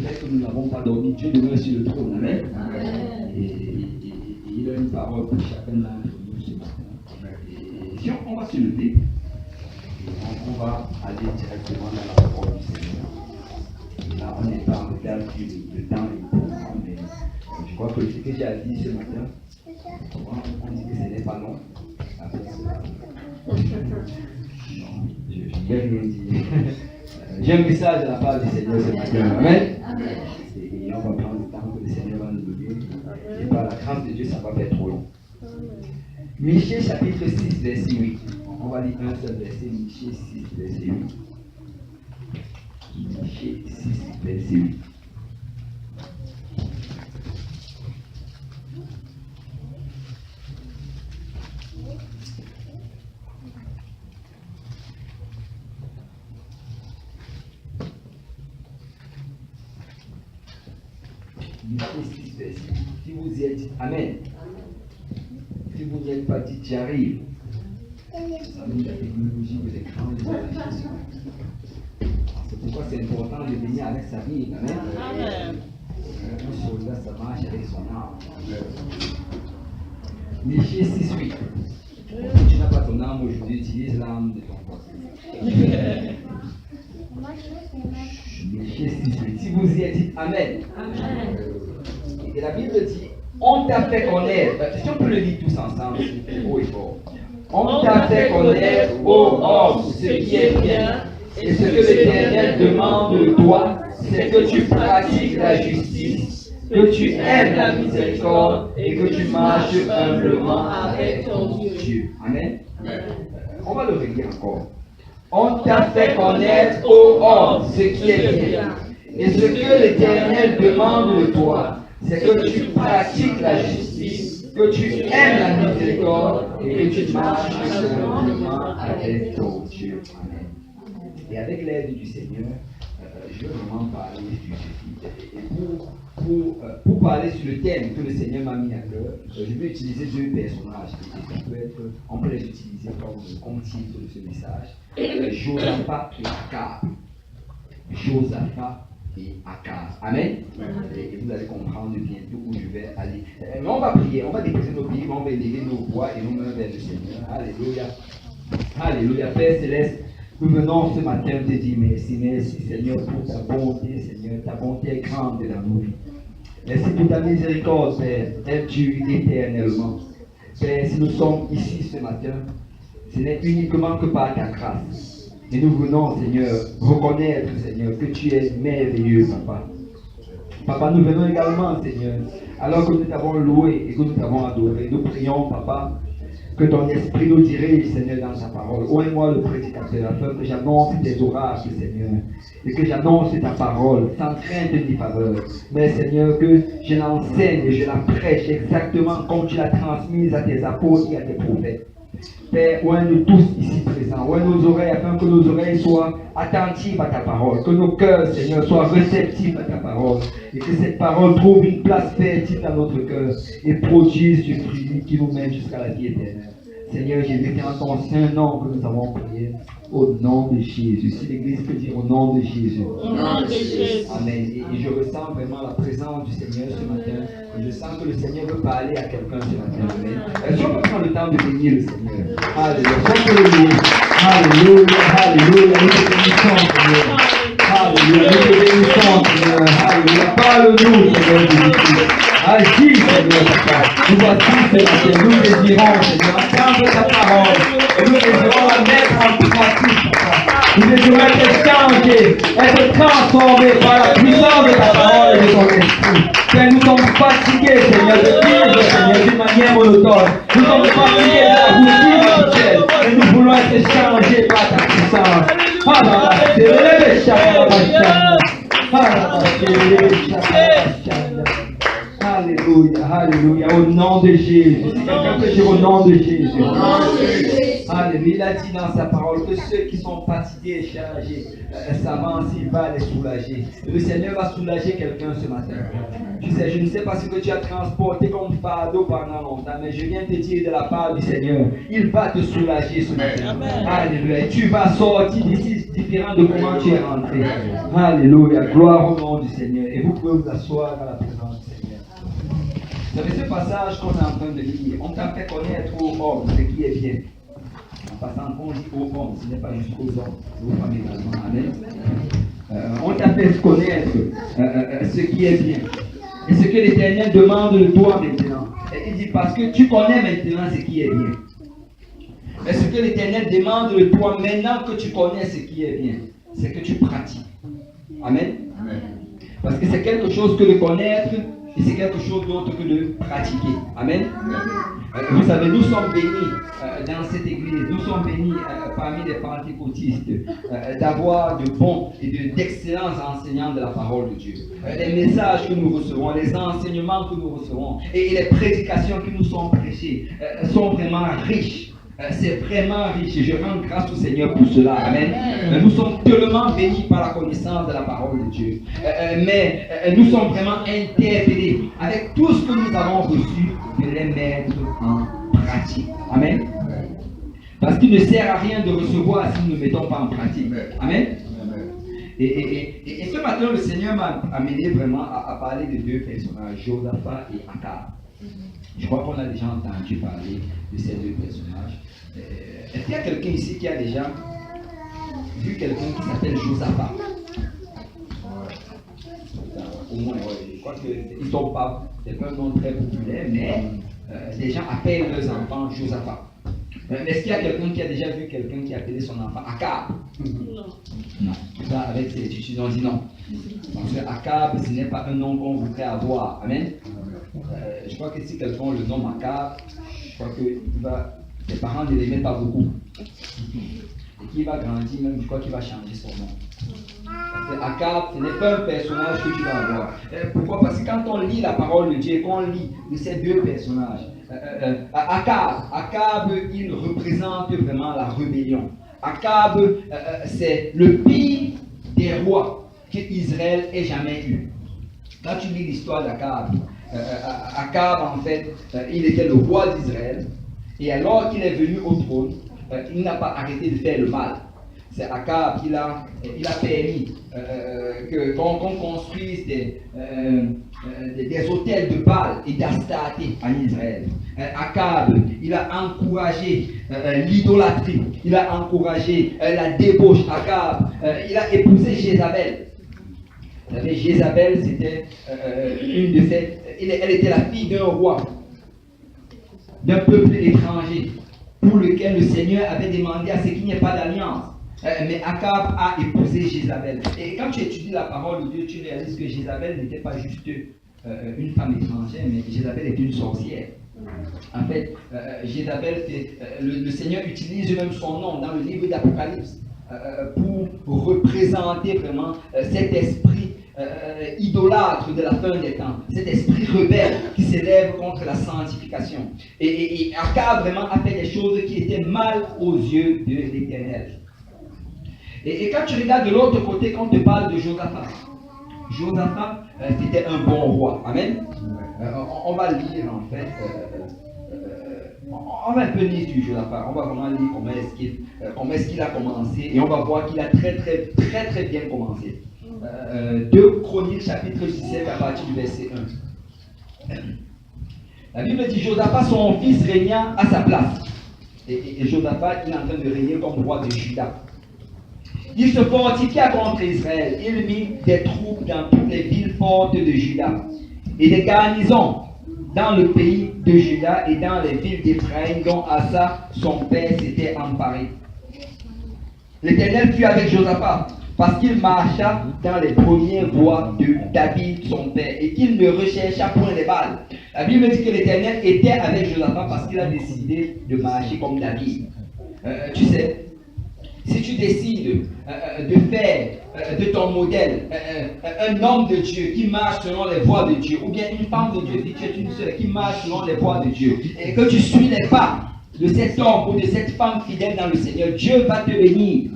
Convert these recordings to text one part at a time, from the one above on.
fait que nous n'avons pas dormi. Dieu demeure sur le trône. Amen. Et il a une parole pour chacun d'entre nous ce matin. Et si on va se lever, on va aller directement dans la parole du Seigneur. Et là, on n'est pas en retard sur le temps et le temps, mais je crois que ce que j'ai à dire ce matin, on dit que ce n'est pas long. Je vais rien dire. J'ai un message à la part du Seigneur ce matin. Amen. Et on va prendre le temps que le Seigneur va nous donner. Et par la grâce de Dieu, ça va pas être trop long. Michée chapitre 6, verset 8. On va lire un seul verset. Michée 6, verset 8. Michée 6, verset 8. Si vous y êtes, amen. Si vous n'y êtes pas dit, j'y arrive. Amen. La technologie de l'écran, les affiches. C'est pourquoi c'est important de venir avec sa vie. Amen. Un soldat, ça marche avec son arme. Michée 6, 8. Si tu n'as pas ton arme aujourd'hui, utilise l'arme de ton voisin. Michée 6, 8. Si vous y êtes, dites amen. Et la Bible dit, on t'a fait connaître. Si on peut le dire tous ensemble, haut et fort. On t'a fait connaître, ô homme, ce qui est bien, et ce que l'Éternel demande de toi, c'est que tu pratiques la justice, que tu aimes la miséricorde et que tu marches humblement avec ton Dieu. Amen. On va le redire encore. On t'a fait connaître, ô homme, ce qui est bien, et ce que l'Éternel demande de toi, c'est que tu pratiques la justice, que tu aimes la miséricorde et que tu marches humblement avec ton Dieu. Amen. Et avec l'aide du Seigneur, je vais vraiment parler pour parler sur le thème que le Seigneur m'a mis à cœur. Je vais utiliser deux personnages on peut les utiliser comme titre de ce message. Josaphat et Akab. Josaphat et Akab. Amen. Et vous allez comprendre bientôt où je vais aller. Mais on va prier, on va déposer nos pieds, on va élever nos voix et nos mains vers le Seigneur. Alléluia. Alléluia. Père Céleste, nous venons ce matin te dire merci, merci Seigneur pour ta bonté, Seigneur. Ta bonté est grande dans nos vies. Merci pour ta miséricorde, Père. Elle dure éternellement. Père, si nous sommes ici ce matin, ce n'est uniquement que par ta grâce. Et nous venons, Seigneur, reconnaître, Seigneur, que tu es merveilleux, Papa. Papa, nous venons également, Seigneur, alors que nous t'avons loué et que nous t'avons adoré. Nous prions, Papa, que ton esprit nous dirige, Seigneur, dans sa parole. Ouvre-moi le prédicateur, afin que j'annonce tes oracles, Seigneur, et que j'annonce ta parole, sans crainte ni faveur. Mais, Seigneur, que je l'enseigne et je la prêche exactement comme tu l'as transmise à tes apôtres et à tes prophètes. Père, ouvre nous tous ici présents, ouvre nos oreilles afin que nos oreilles soient attentives à ta parole, que nos cœurs, Seigneur, soient réceptifs à ta parole, et que cette parole trouve une place fertile dans notre cœur et produise du fruit qui nous mène jusqu'à la vie éternelle. Seigneur, j'ai vécu en ton saint nom que nous avons prié, au nom de Jésus. Si l'Église peut dire au nom de Jésus. Au nom de Jésus. Amen. Et je ressens vraiment la présence du Seigneur ce matin. Et je sens que le Seigneur veut parler à quelqu'un ce matin. Amen. Est-ce qu'on peut prendre le temps de bénir le Seigneur? Alléluia. Alléluia. Alléluia. Nous te bénissons, Seigneur. Alléluia. Nous te bénissons, Seigneur. Alléluia. Parle-nous, Seigneur Jésus. Agis, Seigneur, Papa. Nous voici ce matin. Nous désirons, Seigneur, entendre ta parole. Et nous désirons la mettre en pratique, Papa. Nous désirons être changés, être transformés par la puissance de ta parole et de ton esprit. Père, nous sommes fatigués, Seigneur, de vivre, Seigneur, d'une manière monotone. Nous sommes fatigués de la routine habituelle. Et nous voulons être changés par ta puissance. Alléluia, alléluia, au nom de Jésus. Si quelqu'un peut dire au nom de Jésus. Alléluia. il a dit dans sa parole que ceux qui sont fatigués et chargés s'avancent, il va les soulager. Le Seigneur va soulager quelqu'un ce matin. Tu sais, je ne sais pas ce que tu as transporté comme fardeau pendant longtemps, mais je viens te dire de la part du Seigneur, il va te soulager ce matin. Alléluia. Tu vas sortir d'ici différent de comment tu es rentré. Alléluia. Gloire au nom du Seigneur. Et vous pouvez vous asseoir dans la présence du Seigneur. Vous savez, ce passage qu'on est en train de lire, on t'a fait connaître aux hommes ce qui est bien. En passant, on dit aux hommes, ce n'est pas juste aux hommes, aux femmes également. Amen. On t'a fait connaître ce qui est bien. Et ce que l'Éternel demande de toi maintenant. Et il dit, parce que tu connais maintenant ce qui est bien. Et ce que l'Éternel demande de toi maintenant que tu connais ce qui est bien, c'est que tu pratiques. Amen. Amen. Parce que c'est quelque chose que de connaître, et c'est quelque chose d'autre que de pratiquer. Amen. Vous savez, nous sommes bénis dans cette église, nous sommes bénis parmi les pentecôtistes d'avoir de bons et d'excellents enseignants de la parole de Dieu. Les messages que nous recevons, les enseignements que nous recevons et les prédications qui nous sont prêchées sont vraiment riches. C'est vraiment riche et je rends grâce au Seigneur pour cela. Amen. Nous sommes tellement bénis par la connaissance de la parole de Dieu. Mais nous sommes vraiment interpellés avec tout ce que nous avons reçu de les mettre en pratique. Amen. Parce qu'il ne sert à rien de recevoir si nous ne mettons pas en pratique. Amen. Et ce matin, le Seigneur m'a amené vraiment à parler de deux personnages, Josaphat et Akab. Je crois qu'on a déjà entendu parler de ces deux personnages. Est-ce qu'il y a quelqu'un ici qui a déjà vu quelqu'un qui s'appelle Josaphat? Au moins, ouais, je crois qu'ils ne sont pas, c'est pas un nom très populaire, mais les gens appellent leurs enfants Josaphat. Est-ce qu'il y a quelqu'un qui a déjà vu quelqu'un qui a appelé son enfant Akab? Non. Ça, avec ses études, on dit non. Parce que Akab, ce n'est pas un nom qu'on voudrait avoir. Amen. Je crois que si quelqu'un le nomme Akab, je crois que ses parents ne l'aimaient pas beaucoup. Et qu'il va grandir, même je crois qu'il va changer son nom. Parce que Akab, ce n'est pas un personnage que tu vas avoir. Pourquoi? Parce que quand on lit la parole de Dieu et qu'on lit de ces deux personnages, Akab, il représente vraiment la rébellion. Akab, c'est le pire des rois qu'Israël ait jamais eu. Quand tu lis l'histoire d'Akab, Akab, en fait, il était le roi d'Israël. Et alors qu'il est venu au trône, il n'a pas arrêté de faire le mal. C'est Akab qui a permis qu'on construise des hôtels de Baal et d'Astarté en Israël. Akab, il a encouragé l'idolâtrie, il a encouragé la débauche. Akab, il a épousé Jézabel. Vous savez, Jézabel, c'était une de ces... Elle était la fille d'un roi, d'un peuple étranger, pour lequel le Seigneur avait demandé à ce qu'il n'y ait pas d'alliance. Mais Akab a épousé Jézabel. Et quand tu étudies la parole de Dieu, tu réalises que Jézabel n'était pas juste une femme étrangère, mais Jézabel était une sorcière. En fait, Jézabel, le Seigneur utilise même son nom dans le livre d'Apocalypse pour représenter vraiment cet esprit idolâtre de la fin des temps, cet esprit rebelle qui s'élève contre la sanctification. Et Akab vraiment a fait des choses qui étaient mal aux yeux de l'Éternel. Et quand tu regardes de l'autre côté, quand on te parle de Josaphat, c'était un bon roi. Amen. On va lire en fait, on va un peu lire du Josaphat, on va vraiment lire comment est-ce qu'il a commencé, et on va voir qu'il a très bien commencé. 2 Chroniques chapitre 17 à partir du verset 1. La Bible dit Josaphat, son fils, régna à sa place. Et Josaphat, il est en train de régner comme roi de Juda. Il se fortifia contre Israël. Il mit des troupes dans toutes les villes fortes de Juda et des garnisons dans le pays de Juda et dans les villes d'Éphraïm dont Asa, son père, s'était emparé. L'Éternel fut avec Josaphat parce qu'il marcha dans les premières voies de David, son père, et qu'il ne rechercha point les Baals. La Bible dit que l'Éternel était avec Josaphat parce qu'il a décidé de marcher comme David. Tu sais, si tu décides de faire de ton modèle un homme de Dieu qui marche selon les voies de Dieu, ou bien une femme de Dieu, si tu es une sœur qui marche selon les voies de Dieu, et que tu suis les pas de cet homme ou de cette femme fidèle dans le Seigneur, Dieu va te bénir.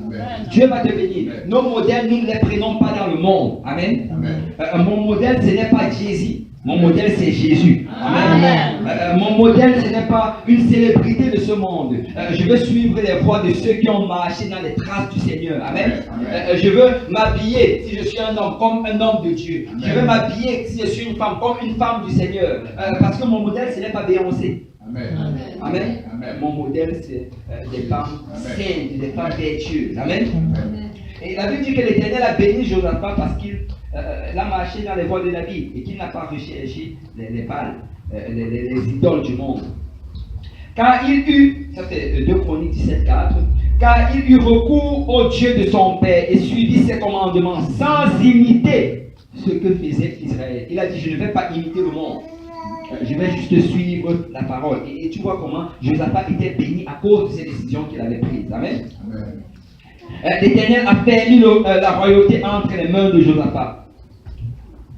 Dieu va te bénir. Nos modèles, nous ne les prenons pas dans le monde. Amen. Mon modèle, ce n'est pas Jésus. Mon modèle, c'est Jésus. Amen. Mon modèle, ce n'est pas une célébrité de ce monde. Je veux suivre les voies de ceux qui ont marché dans les traces du Seigneur. Amen. Je veux m'habiller, si je suis un homme, comme un homme de Dieu. Je veux m'habiller, si je suis une femme, comme une femme du Seigneur. Parce que mon modèle, ce n'est pas Beyoncé. Amen. Mon modèle, c'est des femmes saintes, des femmes vertueuses. Amen. Et la Bible dit que l'Éternel a béni Josaphat parce qu'il a marché dans les voies de la vie et qu'il n'a pas recherché les Baals, les idoles du monde. Car il eut, ça c'est 2 Chroniques 17:4, car il eut recours au Dieu de son père et suivit ses commandements sans imiter ce que faisait Israël. Il a dit, je ne vais pas imiter le monde. Je vais juste suivre la parole. Et tu vois comment Josaphat était béni à cause de ces décisions qu'il avait prises. Amen. L'Éternel a fermé la royauté entre les mains de Josaphat,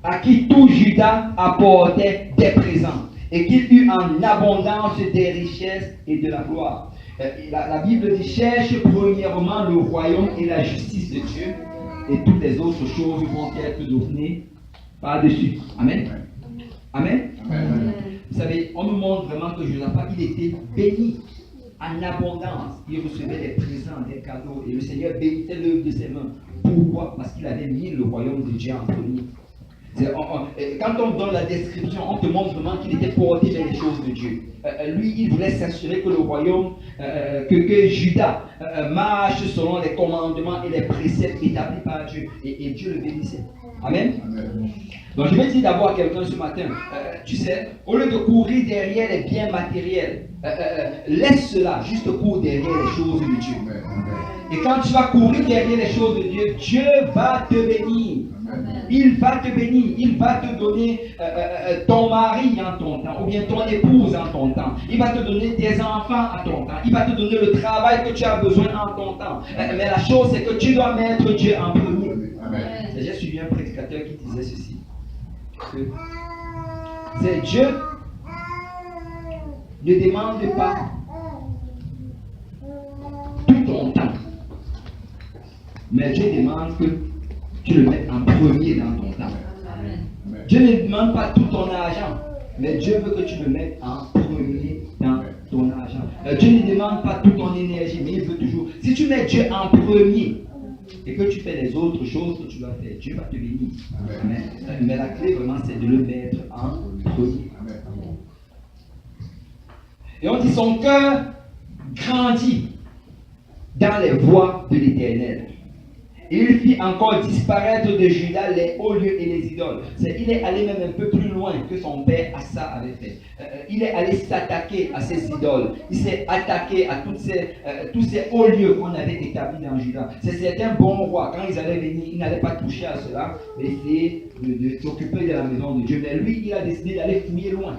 à qui tout Juda apportait des présents, et qu'il eut en abondance des richesses et de la gloire. La Bible dit, cherche premièrement le royaume et la justice de Dieu, et toutes les autres choses vont être données par-dessus. Amen. Amen. Vous savez, on nous montre vraiment que Josaphat, il était béni en abondance. Il recevait des présents, des cadeaux, et le Seigneur bénissait l'œuvre de ses mains. Pourquoi? Parce qu'il avait mis le royaume de Dieu en premier. Quand on donne la description, on te montre vraiment qu'il était porté vers les choses de Dieu. Lui, il voulait s'assurer que le royaume, que Juda marche selon les commandements et les préceptes établis par Dieu. Et Dieu le bénissait. Amen. Donc je vais dire d'abord à quelqu'un ce matin, tu sais, au lieu de courir derrière les biens matériels, laisse cela, juste cours derrière les choses de Dieu. Et quand tu vas courir derrière les choses de Dieu, Dieu va te bénir. Il va te bénir, il va te donner ton mari en ton temps, ou bien ton épouse en ton temps. Il va te donner tes enfants en ton temps. Il va te donner le travail que tu as besoin en ton temps. Mais la chose, c'est que tu dois mettre Dieu en premier. J'ai suivi un prédicateur qui disait ceci. C'est Dieu ne demande pas tout ton temps. Mais Dieu demande que tu le mettes en premier dans ton temps. Dieu ne demande pas tout ton argent, mais Dieu veut que tu le mettes en premier dans ton argent. Dieu ne demande pas toute ton énergie, mais il veut toujours. Si tu mets Dieu en premier et que tu fais les autres choses que tu dois faire, Dieu va te bénir. Mais la clé vraiment, c'est de le mettre en premier. Et on dit son cœur grandit dans les voies de l'Éternel. Et il fit encore disparaître de Juda les hauts lieux et les idoles. Il est allé même un peu plus loin que son père Asa avait fait. Il est allé s'attaquer à ces idoles. Il s'est attaqué à tous ces hauts lieux qu'on avait établis dans Juda. C'est certains bons rois, quand ils allaient venir, ils n'allaient pas toucher à cela, mais essayer de s'occuper de la maison de Dieu. Mais lui, il a décidé d'aller fouiller loin.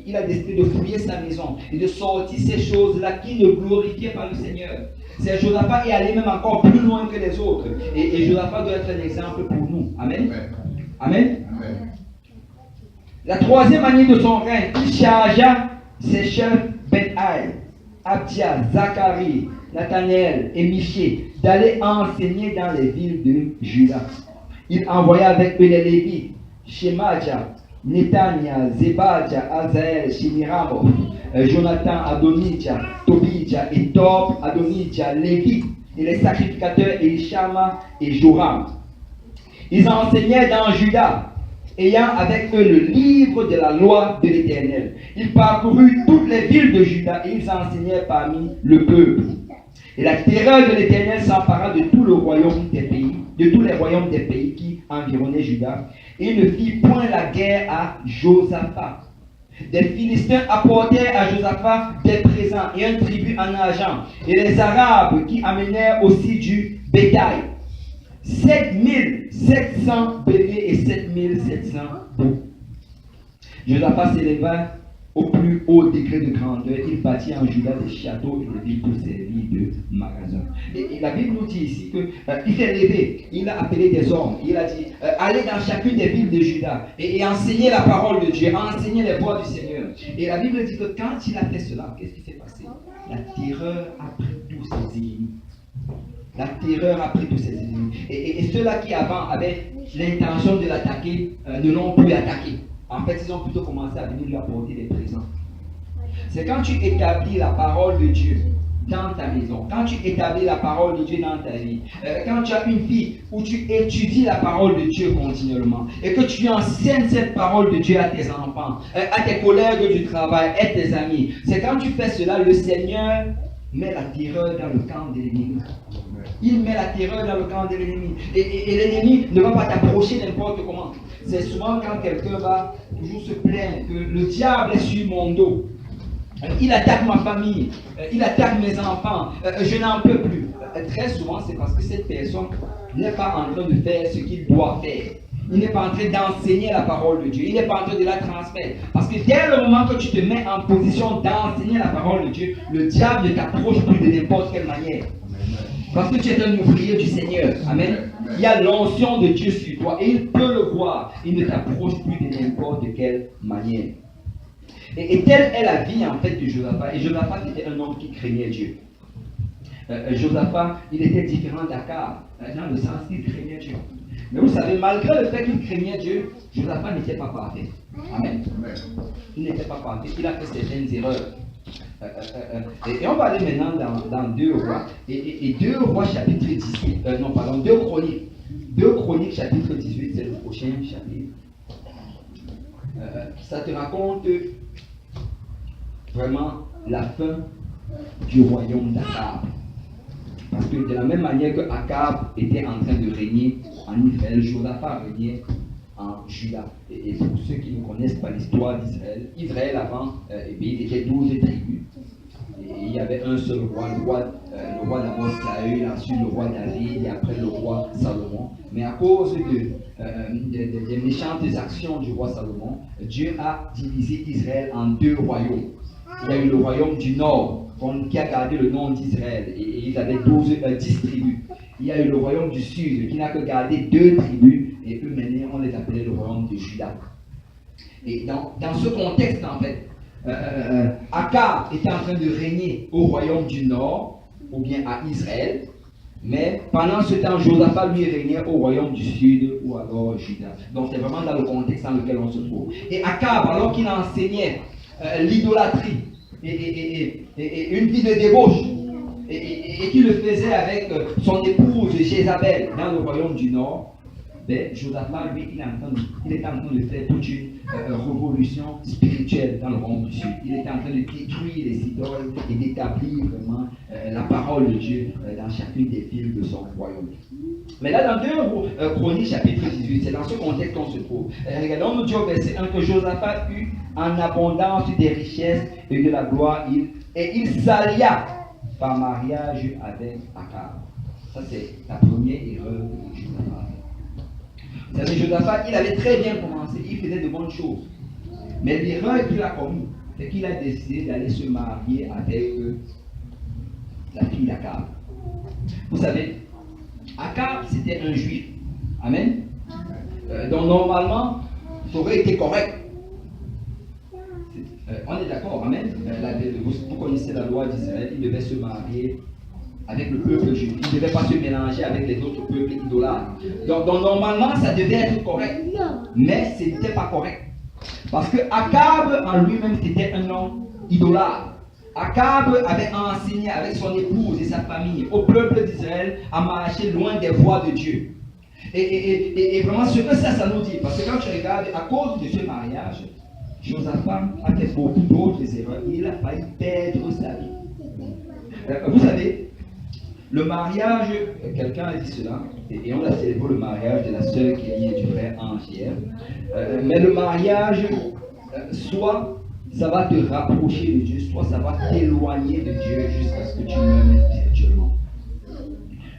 Il a décidé de fouiller sa maison et de sortir ces choses-là qui ne glorifiaient pas le Seigneur. C'est Josaphat est allé même encore plus loin que les autres. Et Josaphat doit être un exemple pour nous. Amen. Amen. La troisième année de son règne, il chargea ses chefs Ben-Haï, Abdia, Zacharie, Nathanaël et Michée d'aller enseigner dans les villes de Juda. Il envoya avec eux les Lévites, Shemaja, Netania, Zebadja, Azaël, Shemiramov, Jonathan, Adonijah, Tobijah et Tob, Adonijah, Lévi, et les sacrificateurs Elishama et Joram. Ils enseignaient dans Juda, ayant avec eux le livre de la loi de l'Éternel. Ils parcoururent toutes les villes de Juda et ils enseignaient parmi le peuple. Et la terreur de l'Éternel s'empara de tout le royaume des pays, de tous les royaumes des pays qui environnaient Juda. Et il ne fit point la guerre à Josaphat. Des Philistins apportèrent à Josaphat des présents et un tribut en argent. Et les Arabes qui amenèrent aussi du bétail. 7700 béliers et 7700 boucs. Josaphat s'éleva au plus haut degré de grandeur. Il bâtit en Juda des châteaux et des villes pour servir de magasins. Et la Bible nous dit ici qu'il s'est levé, il a appelé des hommes, il a dit allez dans chacune des villes de Juda et enseignez la parole de Dieu, enseignez les voies du Seigneur. Et la Bible dit que quand il a fait cela, qu'est-ce qui s'est passé? La terreur a pris tous ses ennemis. La terreur a pris tous ses ennemis. Et ceux-là qui avant avaient l'intention de l'attaquer ne l'ont plus attaqué. En fait, ils ont plutôt commencé à venir lui apporter des présents. C'est quand tu établis la parole de Dieu dans ta maison, quand tu établis la parole de Dieu dans ta vie, quand tu as une vie où tu étudies la parole de Dieu continuellement et que tu enseignes cette parole de Dieu à tes enfants, à tes collègues du travail, à tes amis, c'est quand tu fais cela, le Seigneur met la terreur dans le camp de l'ennemi. Il met la terreur dans le camp de l'ennemi. Et l'ennemi ne va pas t'approcher n'importe comment. C'est souvent quand quelqu'un va toujours se plaindre que le diable est sur mon dos. Il attaque ma famille, il attaque mes enfants, je n'en peux plus. Très souvent, c'est parce que cette personne n'est pas en train de faire ce qu'il doit faire. Il n'est pas en train d'enseigner la parole de Dieu, il n'est pas en train de la transmettre. Parce que dès le moment que tu te mets en position d'enseigner la parole de Dieu, le diable ne t'approche plus de n'importe quelle manière. Parce que tu es un ouvrier du Seigneur. Amen. Il y a l'onction de Dieu sur toi et il peut le voir. Il ne t'approche plus de n'importe quelle manière. Et telle est la vie en fait de Josaphat. Et Josaphat était un homme qui craignait Dieu. Josaphat, il était différent d'Akab, dans le sens qu'il craignait Dieu. Mais vous savez, malgré le fait qu'il craignait Dieu, Josaphat n'était pas parfait. Amen. Il n'était pas parfait. Il a fait certaines erreurs. Et on va aller maintenant dans 2 Rois. Et 2 Rois chapitre 18. 2 Chroniques. 2 Chroniques chapitre 18, c'est le prochain chapitre. Ça te raconte vraiment la fin du royaume d'Akab. Parce que de la même manière que Akab était en train de régner en Israël, Josaphat régnait en Juda. Et pour ceux qui ne connaissent pas l'histoire d'Israël, Israël avant, il était 12 tribus. Et il y avait un seul roi, le roi d'abord Saül, ensuite le roi David et après le roi Salomon. Mais à cause des méchantes actions du roi Salomon, Dieu a divisé Israël en 2 royaumes. Il y a eu le royaume du nord, qui a gardé le nom d'Israël, et ils avaient 10 tribus. Il y a eu le royaume du sud, qui n'a que gardé 2 tribus, et eux maintenant on les appelait le royaume de Juda. Et dans ce contexte, en fait, Akab était en train de régner au royaume du nord, ou bien à Israël, mais pendant ce temps, Josaphat lui régnait au royaume du sud, ou alors Juda. Donc c'est vraiment dans le contexte dans lequel on se trouve. Et Akab, alors qu'il enseignait l'idolâtrie et une vie de débauche, et qu'il le faisait avec son épouse Jézabel dans le royaume du nord, ben, Josaphat, lui, il était en train de faire toute une révolution spirituelle dans le royaume du sud. Il était en train de détruire les idoles et d'établir vraiment la parole de Dieu dans chacune des villes de son royaume. Mais là, dans 2 Chroniques chapitre 18, c'est dans ce contexte qu'on se trouve. Regardons, nous dit au verset 1 que Josaphat eut en abondance des richesses et de la gloire, et il s'allia par mariage avec Akab. Ça, c'est la première erreur de Josaphat. Vous savez, Josaphat, il avait très bien commencé, il faisait de bonnes choses. Mais l'erreur qu'il a commise, c'est qu'il a décidé d'aller se marier avec la fille d'Akab. Vous savez, Akab, c'était un juif. Amen. Donc normalement, ça aurait été correct. On est d'accord, amen. Vous connaissez la loi d'Israël, il devait se marier avec le peuple juif. Il ne devait pas se mélanger avec les autres peuples idolâtres. Donc normalement, ça devait être correct. Mais ce n'était pas correct. Parce que Akab en lui-même, c'était un homme idolâtre. Akab avait enseigné avec son épouse et sa famille au peuple d'Israël à marcher loin des voies de Dieu. Et vraiment, ce que ça nous dit, parce que quand tu regardes, à cause de ce mariage, Josaphat a fait beaucoup d'autres erreurs. Il a failli perdre sa vie. Vous savez, le mariage, quelqu'un a dit cela, et on a célébré le mariage de la sœur Kelly et du frère Angère. Mais le mariage, soit ça va te rapprocher de Dieu, soit ça va t'éloigner de Dieu jusqu'à ce que tu meurs spirituellement.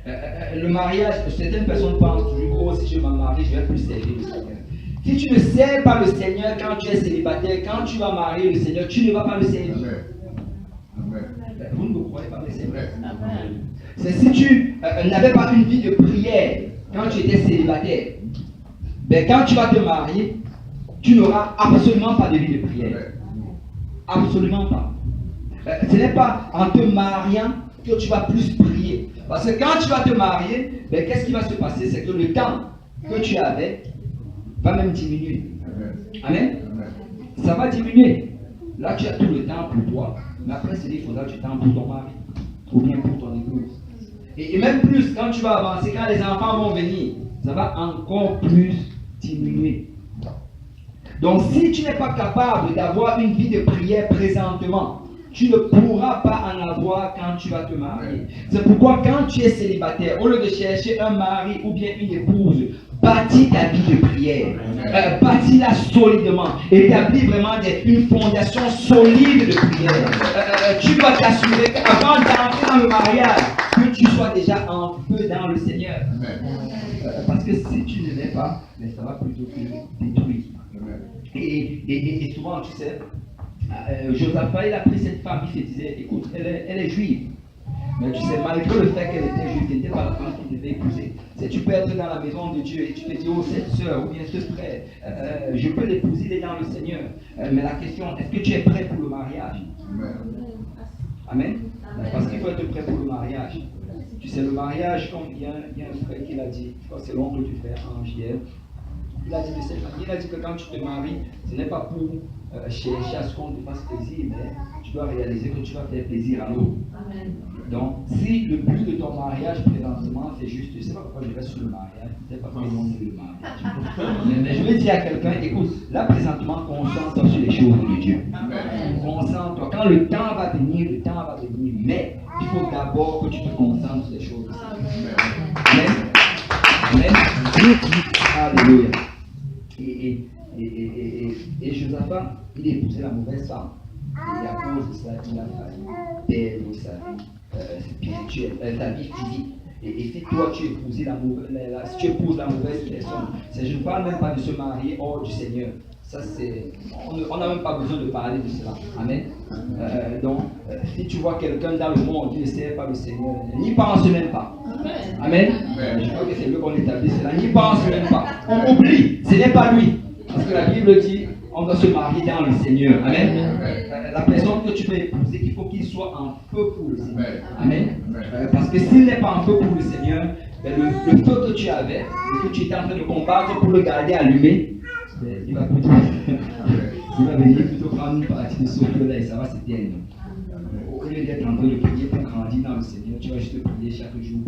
Le mariage, certaines personnes pensent toujours, oh, si je me marie, je vais plus servir le Seigneur. Si tu ne sers pas le Seigneur quand tu es célibataire, quand tu vas marier le Seigneur, tu ne vas pas le servir. Vous ne me croyez pas, mais c'est vrai. C'est si tu n'avais pas une vie de prière quand tu étais célibataire, ben quand tu vas te marier, tu n'auras absolument pas de vie de prière. Absolument pas. Ce n'est pas en te mariant que tu vas plus prier. Parce que quand tu vas te marier, ben, qu'est-ce qui va se passer? C'est que le temps que tu avais va même diminuer. Amen. Ça va diminuer. Là, tu as tout le temps pour toi. Mais après, il faudra du temps pour ton mari. Ou bien pour ton épouse. Et même plus, quand tu vas avancer, quand les enfants vont venir, ça va encore plus diminuer. Donc, si tu n'es pas capable d'avoir une vie de prière présentement, tu ne pourras pas en avoir quand tu vas te marier. C'est pourquoi quand tu es célibataire, au lieu de chercher un mari ou bien une épouse, bâtis ta vie de prière. Bâtis-la solidement. Établis vraiment une fondation solide de prière. Tu dois t'assurer qu'avant d'entrer dans le mariage, que tu sois déjà en feu dans le Seigneur. Parce que si tu ne l'es pas, mais ça va plutôt te détruire. Et souvent, tu sais, Josaphat, il a pris cette femme, il se disait, écoute, elle est juive. Mais tu sais, malgré le fait qu'elle était juive, ce n'était pas la femme qu'il devait épouser. C'est tu peux être dans la maison de Dieu et tu te dis, oh, cette soeur ou bien ce frère, je peux l'épouser, il est dans le Seigneur. Mais la question, est-ce que tu es prêt pour le mariage? Amen. Parce qu'il faut être prêt pour le mariage. Tu sais, le mariage, comme il y a un frère qui l'a dit, je crois que c'est l'oncle du frère, Angèle. Il a dit de cette manière, il a dit que quand tu te maries, ce n'est pas pour chercher à ce qu'on te fasse plaisir, mais tu dois réaliser que tu vas faire plaisir à l'autre. Donc, si le but de ton mariage présentement, c'est juste, je ne sais pas pourquoi je reste sur le mariage, c'est pas pour le mariage. Mais je vais dire à quelqu'un, écoute, là présentement, concentre-toi sur les choses de Dieu. Concentre-toi. Quand le temps va venir, mais il faut d'abord que tu te concentres sur les choses de Dieu. Amen. Amen. Alléluia. Et Josaphat, il a épousé la mauvaise femme. Et à cause de ça, il a failli perdre sa vie spirituelle, sa vie physique. Et si toi tu épouses si tu épouses la mauvaise personne, je ne parle même pas de se marier hors du Seigneur. Ça c'est, on n'a même pas besoin de parler de cela. Amen. Donc, si tu vois quelqu'un dans le monde qui ne sert pas le Seigneur, n'y pense même pas. Amen. Je crois que c'est mieux qu'on établisse cela. N'y pense même pas. On oublie. Ce n'est pas lui. Parce que la Bible dit, on doit se marier dans le Seigneur. Amen. La personne que tu peux épouser, il faut qu'il soit en feu pour le Seigneur. Amen. Parce que s'il n'est pas en feu pour le Seigneur, le feu que tu avais, et que tu étais en train de combattre pour le garder allumé, il va venir plutôt prendre une partie de ce feu-là et ça va s'éteindre. Au lieu d'être en train de prier pour grandir dans le Seigneur, tu vas juste prier chaque jour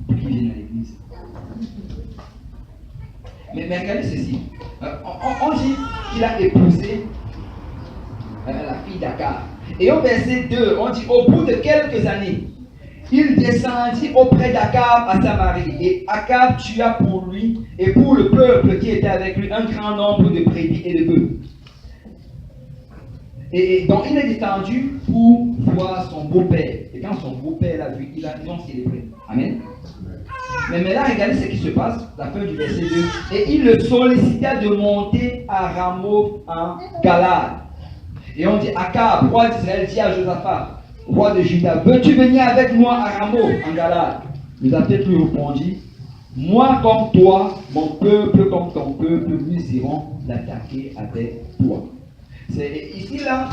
pour qu'il vienne à l'église. Mais regardez ceci. On dit qu'il a épousé la fille d'Akab. Et au verset 2, on dit au bout de quelques années, il descendit auprès d'Akab à Samarie. Et Akab tua pour lui et pour le peuple qui était avec lui un grand nombre de brebis et de bœufs. Et donc il est descendu pour voir son beau-père. Et quand son beau-père l'a vu, ils ont célébré. Amen. Mais là, regardez ce qui se passe, la fin du verset 2. Et il le sollicita de monter à Ramoth en Galade. Et on dit, Akab, roi d'Israël, dit à Josaphat, roi de Juda, veux-tu venir avec moi à Ramoth en Galade? Josaphat lui répondit, moi comme toi, mon peuple comme ton peuple, nous irons l'attaquer avec toi. Ici là,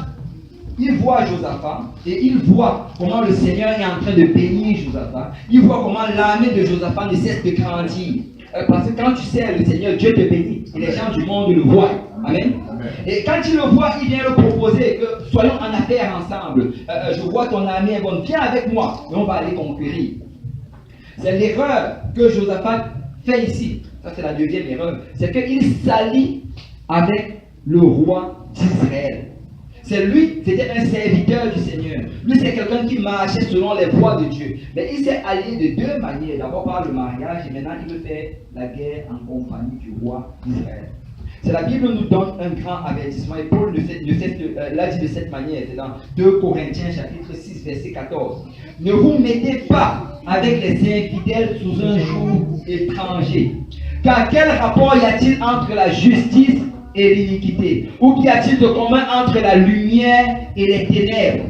il voit Josaphat et il voit comment le Seigneur est en train de bénir Josaphat. Il voit comment l'armée de Josaphat ne cesse de grandir. Parce que quand tu sers le Seigneur, Dieu te bénit. Et les gens du monde le voient. Amen. Et quand il le voit, il vient le proposer que soyons en affaire ensemble. Je vois ton armée est bonne. Viens avec moi et on va aller conquérir. C'est l'erreur que Josaphat fait ici. Ça, c'est la deuxième erreur. C'est qu'il s'allie avec le roi d'Israël. C'est lui, c'était un serviteur du Seigneur. Lui, c'est quelqu'un qui marchait selon les voies de Dieu. Mais il s'est allié de deux manières. D'abord par le mariage et maintenant il veut faire la guerre en compagnie du roi d'Israël. C'est la Bible nous donne un grand avertissement. Et Paul l'a dit de cette manière. C'est dans 2 Corinthiens chapitre 6 verset 14. Ne vous mettez pas avec les infidèles sous un joug étranger. Car quel rapport y a-t-il entre la justice et l'iniquité? Ou qu'y a-t-il de commun entre la lumière et les ténèbres?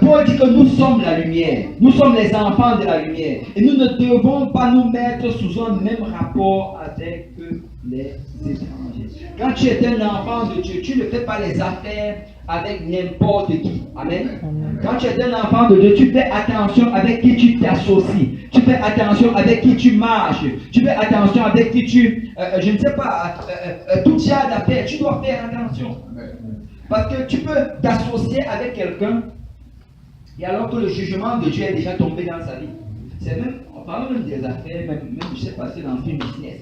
Paul dit que nous sommes la lumière, nous sommes les enfants de la lumière, et nous ne devons pas nous mettre sous un même rapport avec les étrangers. Quand tu es un enfant de Dieu, tu ne fais pas les affaires avec n'importe qui. Amen. Quand tu es un enfant de Dieu, tu fais attention avec qui tu t'associes. Tu fais attention avec qui tu marches. Tu fais attention avec qui tu, je ne sais pas, tout genre d'affaires. Tu dois faire attention. Parce que tu peux t'associer avec quelqu'un et alors que le jugement de Dieu est déjà tombé dans sa vie. C'est même, on parle même des affaires, même je sais pas, c'est dans une business.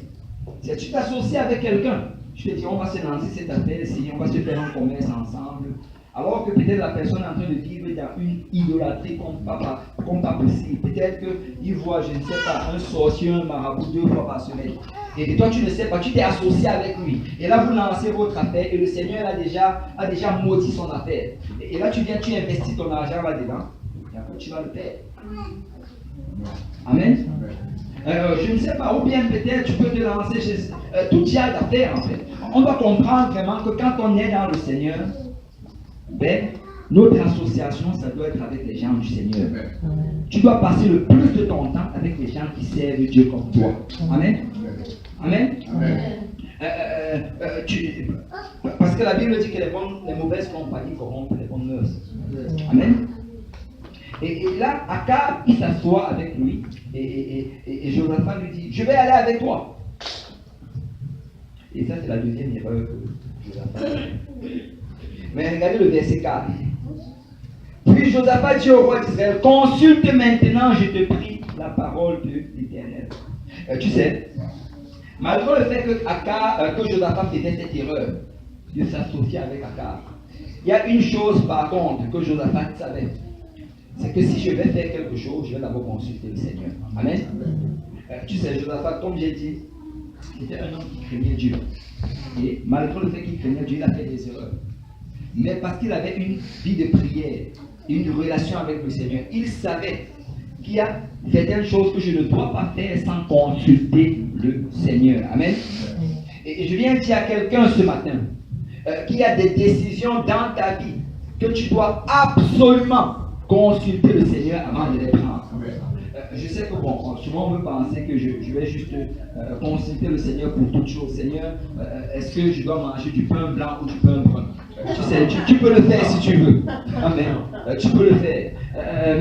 Si tu t'associes avec quelqu'un, tu te dis on va se lancer cette affaire-ci, on va se faire un commerce ensemble. Alors que peut-être la personne est en train de vivre dans une idolâtrie comme pas possible. Peut-être qu'il voit, je ne sais pas, un sorcier, un marabout 2 fois par semaine. Et toi, tu ne sais pas, tu t'es associé avec lui. Et là, vous lancez votre affaire et le Seigneur a déjà maudit son affaire. Et là, tu viens, tu investis ton argent là-dedans. Et après, tu vas le perdre. Amen. Je ne sais pas, ou bien peut-être tu peux te lancer chez tout genre d'affaires en fait. On doit comprendre vraiment que quand on est dans le Seigneur, ben, notre association, ça doit être avec les gens du Seigneur. Tu dois passer le plus de ton temps avec les gens qui servent Dieu comme toi. Amen. Amen. Parce que la Bible dit que les mauvaises compagnies corrompent les bonnes mœurs. Amen. Et là, Akab, il s'assoit avec lui et Jonathan lui dit, je vais aller avec toi. Et ça, c'est la deuxième erreur que Jonathan fait. Mais regardez le verset 4. Puis Josaphat dit au roi d'Israël, consulte maintenant, je te prie, la parole de l'Éternel. Tu sais, malgré le fait que Josaphat faisait cette erreur de s'associer avec Akab, il y a une chose par contre que Josaphat savait. C'est que si je vais faire quelque chose, je vais d'abord consulter le Seigneur. Amen. Tu sais, Josaphat, comme j'ai dit, était un homme qui craignait Dieu. Et malgré le fait qu'il craignait Dieu, il a fait des erreurs. Mais parce qu'il avait une vie de prière, une relation avec le Seigneur, il savait qu'il y a certaines choses que je ne dois pas faire sans consulter le Seigneur. Amen. Et je viens dire à quelqu'un ce matin qu'il y a des décisions dans ta vie que tu dois absolument consulter le Seigneur avant de les prendre. Je sais que bon, souvent on peut penser que je vais juste consulter le Seigneur pour toute chose. Seigneur, est-ce que je dois manger du pain blanc ou du pain brun? Tu sais, tu peux le faire si tu veux. Amen. Tu peux le faire.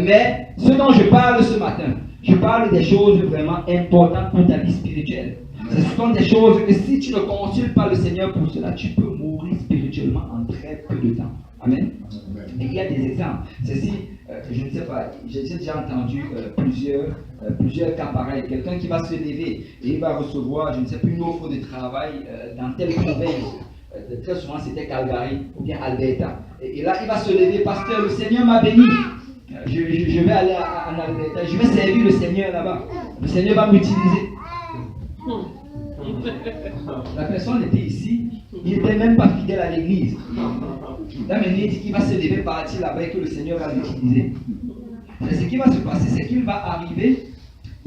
Mais ce dont je parle ce matin, je parle des choses vraiment importantes pour ta vie spirituelle. Ce sont des choses que si tu ne consultes pas le Seigneur pour cela, tu peux mourir spirituellement en très peu de temps. Amen. Et il y a des exemples. Ceci, je ne sais pas, j'ai déjà entendu plusieurs cas pareils. Quelqu'un qui va se lever et il va recevoir, je ne sais plus, une offre de travail dans telle province. Très souvent c'était Calgary ou bien Alberta. Et là il va se lever, pasteur, le Seigneur m'a béni. Je vais aller en Alberta, je vais servir le Seigneur là-bas. Le Seigneur va m'utiliser. La personne était ici, il n'était même pas fidèle à l'église. Là maintenant il dit qu'il va se lever, partir là-bas et que le Seigneur va l'utiliser. Ce qui va se passer, c'est qu'il va arriver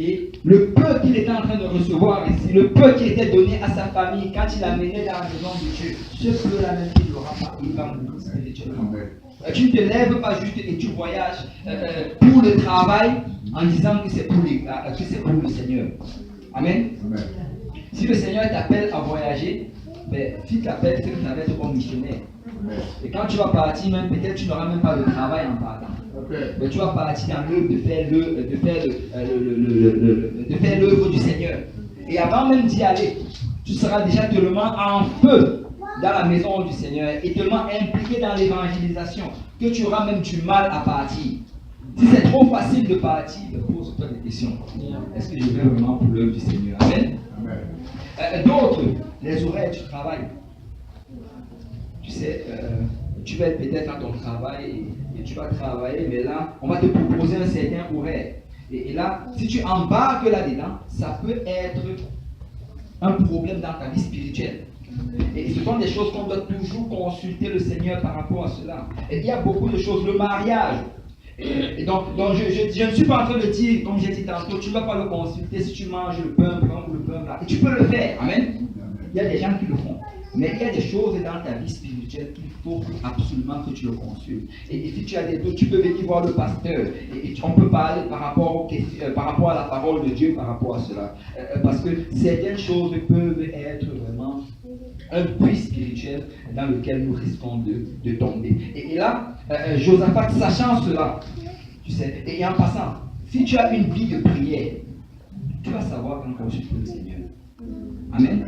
et le peu qu'il était en train de recevoir ici, le peu qui était donné à sa famille quand il l'amenait dans la maison de Dieu, ce peu-là même qu'il n'aura pas, il va mourir spirituellement. Tu ne te lèves pas juste et tu voyages pour le travail en disant que c'est pour le Seigneur. Amen. Si le Seigneur t'appelle à voyager, ben, s'il t'appelle, c'est que ça va être comme missionnaire. Et quand tu vas partir, même peut-être tu n'auras même pas de travail en partant. Mais tu vas partir dans l'œuvre de faire l'œuvre du Seigneur. Et avant même d'y aller, tu seras déjà tellement en feu dans la maison du Seigneur et tellement impliqué dans l'évangélisation que tu auras même du mal à partir. Si c'est trop facile de partir, pose-toi des questions. Est-ce que je vais vraiment pour l'œuvre du Seigneur? Amen. D'autres, les horaires du travail. Tu sais, tu vas être peut-être à ton travail et tu vas travailler, mais là, on va te proposer un certain horaire. Et là, si tu embarques là-dedans, ça peut être un problème dans ta vie spirituelle. Et ce sont des choses qu'on doit toujours consulter le Seigneur par rapport à cela. Et il y a beaucoup de choses, le mariage. Et donc je ne suis pas en train de dire, comme j'ai dit tantôt, tu ne vas pas le consulter si tu manges le pain blanc ou le pain blanc. Et tu peux le faire, amen. Il y a des gens qui le font. Mais il y a des choses dans ta vie spirituelle qu'il faut absolument que tu le consultes. Et si tu as des doutes, tu peux venir voir le pasteur. Et on peut parler par rapport à la parole de Dieu, par rapport à cela. Parce que certaines choses peuvent être vraiment un puits spirituel dans lequel nous risquons de tomber. Et là, Josaphat, sachant cela, tu sais, et en passant, si tu as une vie de prière, tu vas savoir quand consulter le Seigneur. Amen.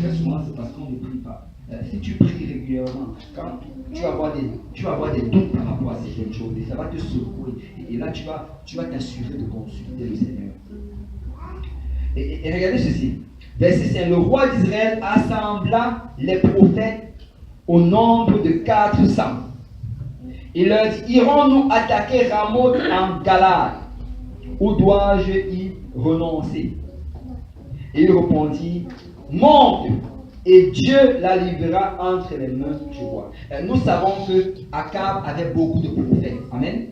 Très souvent, c'est parce qu'on ne prie pas. Si tu pries régulièrement, quand tu vas avoir des doutes par rapport à certaines choses, et ça va te secouer. Et là, tu vas t'assurer de consulter le Seigneur. Et regardez ceci. Verset 5. Le roi d'Israël assembla les prophètes au nombre de 400. Il leur dit, irons-nous attaquer Ramoth en Galade, ou dois-je y renoncer? Et il répondit, monte, et Dieu la livrera entre les mains du roi. Nous savons que Akab avait beaucoup de prophètes. Amen.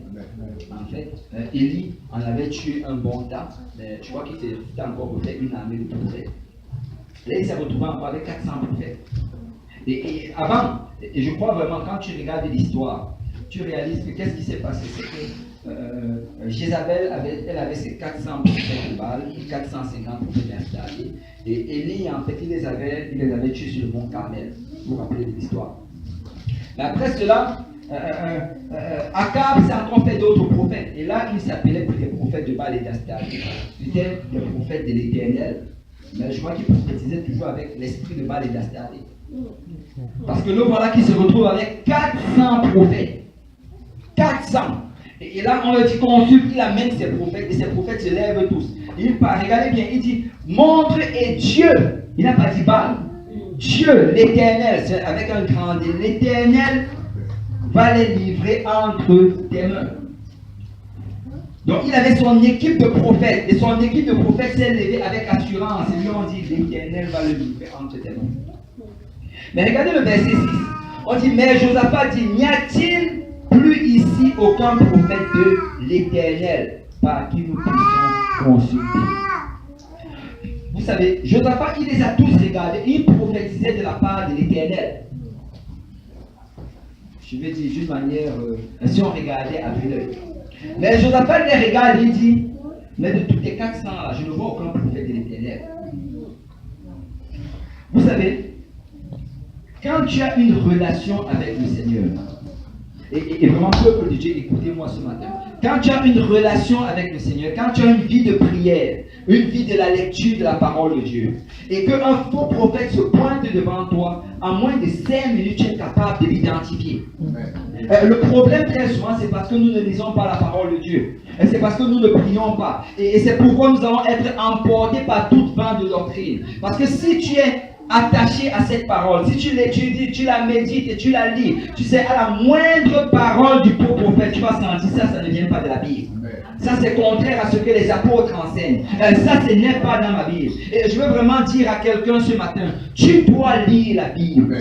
En fait, Élie en avait tué un bon tas. Je crois qu'il s'était encore fait une armée de prophètes. Là, il s'est retrouvé encore avec 400 prophètes. Et avant, et je crois vraiment, quand tu regardes l'histoire, tu réalises que qu'est-ce qui s'est passé? C'est que Jézabel avait ses 400 prophètes de Baal, 450 prophètes installés. Et Élie, en fait, il les avait tués sur le mont Carmel. Vous vous rappelez de l'histoire. Mais après cela, Akab s'est encore fait d'autres prophètes. Et là, il s'appelait plus les prophètes de Baal et d'Astarté. C'était les prophètes de l'Éternel. Mais je crois qu'il prophétisait toujours avec l'esprit de Baal et d'Astarté. Parce que nous voilà qui se retrouve avec 400 prophètes. 400. Et là, on leur dit consulte, il amène ses prophètes, et ses prophètes se lèvent tous. Il parle, regardez bien, il dit montre et Dieu. Il n'a pas dit Baal. Dieu, l'Éternel, c'est avec un grand D. L'Éternel va les livrer entre tes mains. Donc il avait son équipe de prophètes, et son équipe de prophètes s'est levée avec assurance. Et lui on dit, l'Éternel va le livrer entre tes mains. Mais regardez le verset 6. On dit, mais Josaphat dit, n'y a-t-il plus ici aucun prophète de l'Éternel par qui nous puissions consulter? Vous savez, Josaphat, il les a tous regardés, il prophétisait de la part de l'Éternel. Je vais dire d'une manière, si on regardait à vue d'œil. Mais Josaphat les regarde et il dit, mais de tous les 400 là, je ne vois aucun prophète de l'Éternel. Vous savez, quand tu as une relation avec le Seigneur, et vraiment, peuple de Dieu, écoutez-moi ce matin. Quand tu as une relation avec le Seigneur, quand tu as une vie de prière, une vie de la lecture de la parole de Dieu, et qu'un faux prophète se pointe devant toi, en moins de 5 minutes, tu es capable de l'identifier. Le problème très souvent, c'est parce que nous ne lisons pas la parole de Dieu. Et c'est parce que nous ne prions pas. Et c'est pourquoi nous allons être emportés par toute vent de doctrine. Parce que si tu es attaché à cette parole, si tu l'étudies, tu la médites et tu la lis, tu sais, à la moindre parole du faux prophète, tu vas sentir ça ne vient pas de la Bible. Ça, c'est contraire à ce que les apôtres enseignent. Ça, ce n'est pas dans ma Bible. Et je veux vraiment dire à quelqu'un ce matin, tu dois lire la Bible.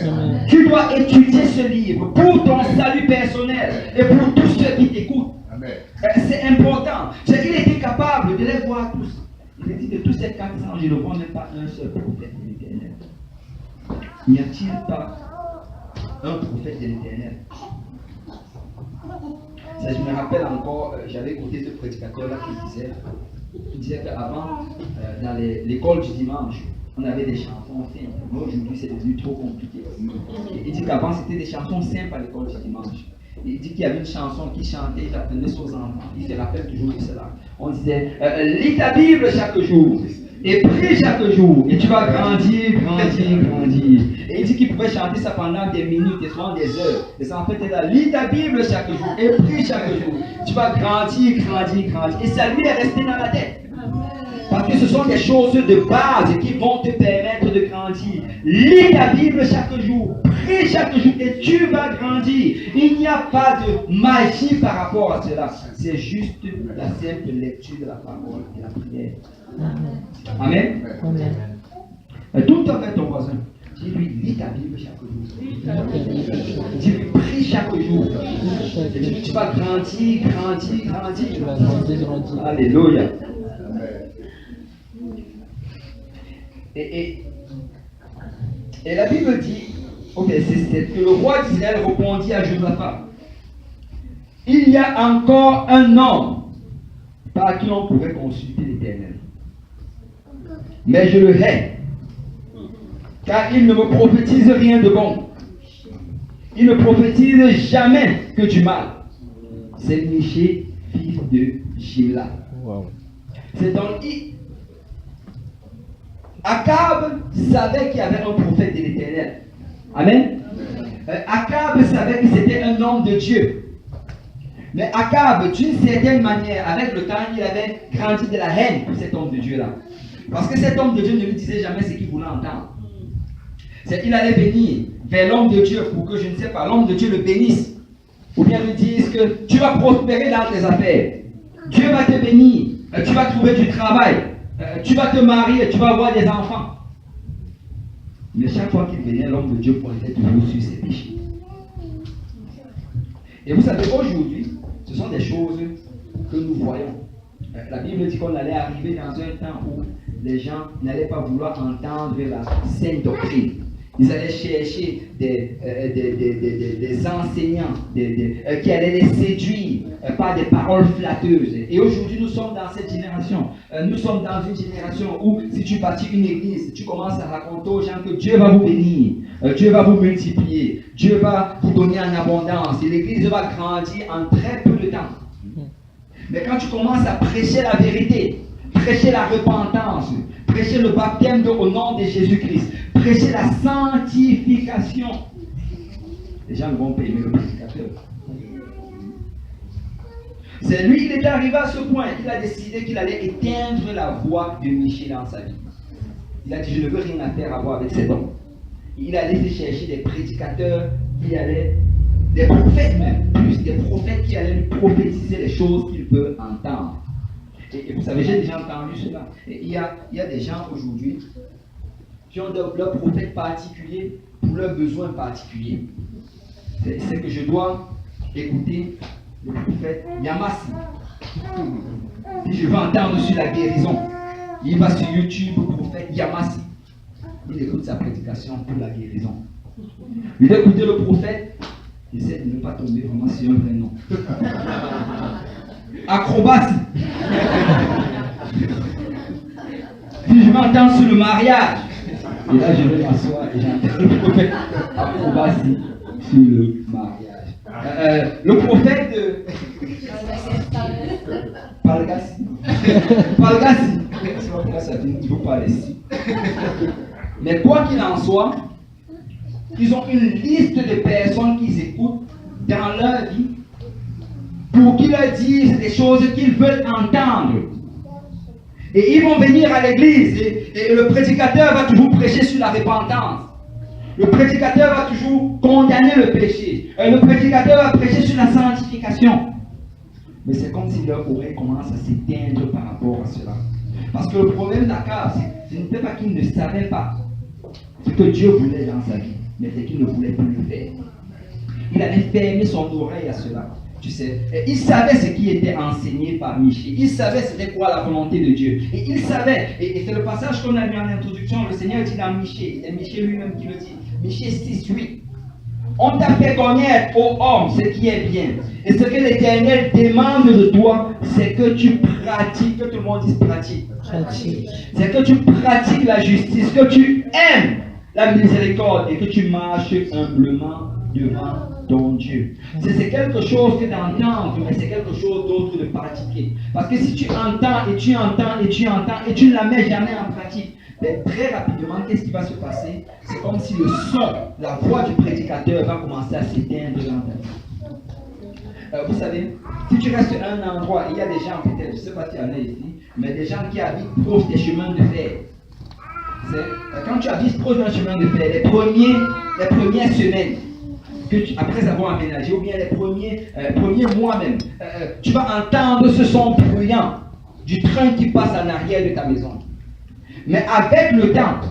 Tu dois étudier ce livre pour ton salut personnel et pour tous ceux qui t'écoutent. C'est important. Il était capable de les voir tous. Il a dit de tous ces 400, je ne vois même pas un seul prophète de l'Éternel. N'y a-t-il pas un prophète de l'Éternel? Ça, je me rappelle encore, j'avais écouté ce prédicateur-là qui disait qu'avant, dans l'école du dimanche, on avait des chansons simples. Mais aujourd'hui, c'est devenu trop compliqué. Il dit qu'avant, c'était des chansons simples à l'école du dimanche. Il dit qu'il y avait une chanson qui chantait, il apprenait aux enfants. Il se rappelle toujours de cela. On disait, lis ta Bible chaque jour. Et prie chaque jour, et tu vas grandir, grandir, grandir. Et il dit qu'il pouvait chanter ça pendant des minutes, et souvent des heures. Les enfants étaient là, lis ta Bible chaque jour, et prie chaque jour. Tu vas grandir, grandir, grandir. Et ça lui est resté dans la tête. Parce que ce sont des choses de base qui vont te permettre de grandir. Lis ta Bible chaque jour, prie chaque jour, et tu vas grandir. Il n'y a pas de magie par rapport à cela. C'est juste la simple lecture de la parole et la prière. Amen. Amen. Tout avec ton voisin. Dis-lui, lis ta Bible chaque jour. Dis-lui, prie chaque jour. Et dis-lui, tu vas grandir, grandir, grandir. Alléluia. Et la Bible dit, au verset 7, que le roi d'Israël répondit à Josaphat, il y a encore un homme par qui on pourrait consulter l'Éternel. Mais je le hais. car il ne me prophétise rien de bon. Il ne prophétise jamais que du mal. C'est Michée, fils de Jimla. Wow. C'est dans Akab savait qu'il y avait un prophète de l'Éternel. Amen. Akab savait que c'était un homme de Dieu. Mais Akab, d'une certaine manière, avec le temps, il avait grandi de la haine pour cet homme de Dieu-là. Parce que cet homme de Dieu ne lui disait jamais ce qu'il voulait entendre. Il allait venir vers l'homme de Dieu pour que, je ne sais pas, l'homme de Dieu le bénisse. Ou bien lui dise que tu vas prospérer dans tes affaires. Dieu va te bénir. Tu vas trouver du travail. Tu vas te marier. Tu vas avoir des enfants. Mais chaque fois qu'il venait, l'homme de Dieu pointait toujours sur ses péchés. Et vous savez, aujourd'hui, ce sont des choses que nous voyons. La Bible dit qu'on allait arriver dans un temps où les gens n'allaient pas vouloir entendre la sainte doctrine. Ils allaient chercher des enseignants qui allaient les séduire par des paroles flatteuses. Et aujourd'hui, nous sommes dans cette génération. Nous sommes dans une génération où, si tu bâtis une église, tu commences à raconter aux gens que Dieu va vous bénir, Dieu va vous multiplier, Dieu va vous donner en abondance. Et l'église va grandir en très peu de temps. Mais quand tu commences à prêcher la vérité, prêcher la repentance, prêcher le baptême au nom de Jésus-Christ, prêcher la sanctification, les gens ne vont pas aimer le prédicateur. C'est lui, il est arrivé à ce point, il a décidé qu'il allait éteindre la voix de Michée dans sa vie. Il a dit, je ne veux rien à faire à voir avec cet homme. Il allait se chercher des prédicateurs qui allaient, des prophètes même, plus des prophètes qui allaient lui prophétiser les choses qu'il veut entendre. Et vous savez, j'ai déjà entendu cela. Et il y a des gens aujourd'hui qui ont leurs prophètes particuliers pour leurs besoins particuliers. C'est que je dois écouter le prophète Yamasi. Si je veux entendre sur la guérison, il va sur YouTube, le prophète Yamasi. Il écoute sa prédication pour la guérison. Il va écouter le prophète, il essaie de ne pas tomber vraiment sur un vrai nom. Acrobatie. Puis je m'entends sur le mariage. Et là, je vais m'asseoir et j'entends le prophète acrobatie sur le mariage. Le prophète de Palgassi. Palgassi. C'est pas pourquoi ça dit, il ne faut pas laisser. Mais quoi qu'il en soit, ils ont une liste de personnes qu'ils écoutent dans leur vie pour qu'ils leur disent des choses qu'ils veulent entendre. Et ils vont venir à l'église et le prédicateur va toujours prêcher sur la repentance. Le prédicateur va toujours condamner le péché. Le prédicateur va prêcher sur la sanctification. Mais c'est comme si leur oreille commence à s'éteindre par rapport à cela. Parce que le problème d'Akab, ce n'était pas qu'il ne savait pas ce que Dieu voulait dans sa vie, mais c'est qu'il ne voulait plus le faire. Il avait fermé son oreille à cela. Tu sais, et il savait ce qui était enseigné par Michée. Il savait c'était quoi la volonté de Dieu. Et il savait, et c'est le passage qu'on a lu en introduction, le Seigneur dit dans Michée, c'est Michée lui-même qui le dit, Michée 6:8. On t'a fait connaître, ô homme, ce qui est bien. Et ce que l'Éternel demande de toi, c'est que tu pratiques, que tout le monde dise pratique. C'est que tu pratiques la justice, que tu aimes la miséricorde et que tu marches humblement devant ton Dieu. C'est quelque chose que d'entendre, mais c'est quelque chose d'autre de pratiquer. Parce que si tu entends et tu entends et tu entends et tu ne la mets jamais en pratique, ben, très rapidement, qu'est-ce qui va se passer? C'est comme si le son, la voix du prédicateur va commencer à s'éteindre dans ta vie. Vous savez, si tu restes à un endroit, il y a des gens, peut-être, je ne sais pas s'il y en a ici, mais des gens qui habitent proche des chemins de fer. Quand tu habites proche d'un chemin de fer, les premières semaines, après avoir aménagé, ou bien les premiers mois même, tu vas entendre ce son bruyant du train qui passe en arrière de ta maison. Mais avec le temps,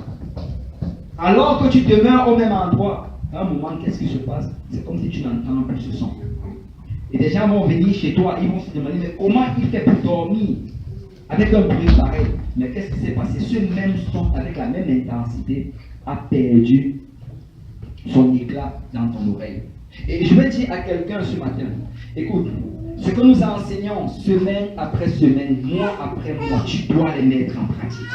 alors que tu demeures au même endroit, à un moment, qu'est-ce qui se passe? C'est comme si tu n'entends plus ce son. Et des gens vont venir chez toi, ils vont se demander, mais comment il fait pour dormir avec un bruit pareil? Mais qu'est-ce qui s'est passé? Ce même son, avec la même intensité, a perdu son éclat dans ton oreille. Et je vais dire à quelqu'un ce matin, écoute, Ce que nous enseignons semaine après semaine, mois après mois, tu dois les mettre en pratique.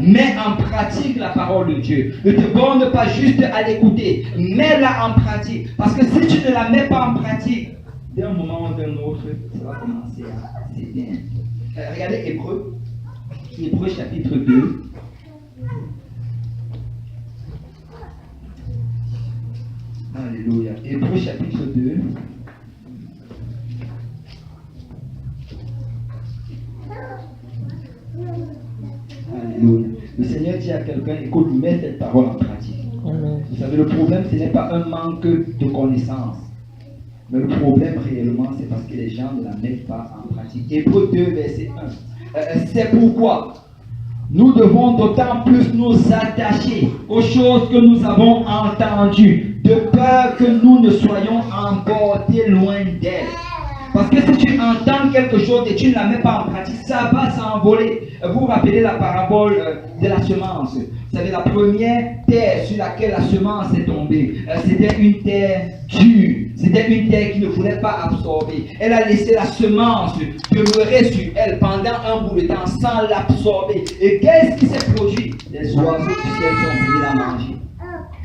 Mets en pratique la parole de Dieu. Ne te borne pas juste à l'écouter. Mets-la en pratique. Parce que si tu ne la mets pas en pratique, d'un moment ou d'un autre, ça va commencer à s'éteindre. Regardez Hébreux chapitre 2. Alléluia. Hébreux chapitre 2. Alléluia. Le Seigneur dit à quelqu'un, écoute, mets cette parole en pratique. Amen. Vous savez, le problème, ce n'est pas un manque de connaissances. Mais le problème réellement, c'est parce que les gens ne la mettent pas en pratique. Hébreux 2, verset 1. C'est pourquoi nous devons d'autant plus nous attacher aux choses que nous avons entendues, de peur que nous ne soyons emportés loin d'elles. Parce que si tu entends quelque chose et tu ne la mets pas en pratique, ça va s'envoler. Vous vous rappelez la parabole de la semence. Vous savez, la première terre sur laquelle la semence est tombée, c'était une terre dure. C'était une terre qui ne voulait pas absorber. Elle a laissé la semence demeurer sur elle pendant un bout de temps sans l'absorber. Et qu'est-ce qui s'est produit? Les oiseaux du ciel sont venus la manger.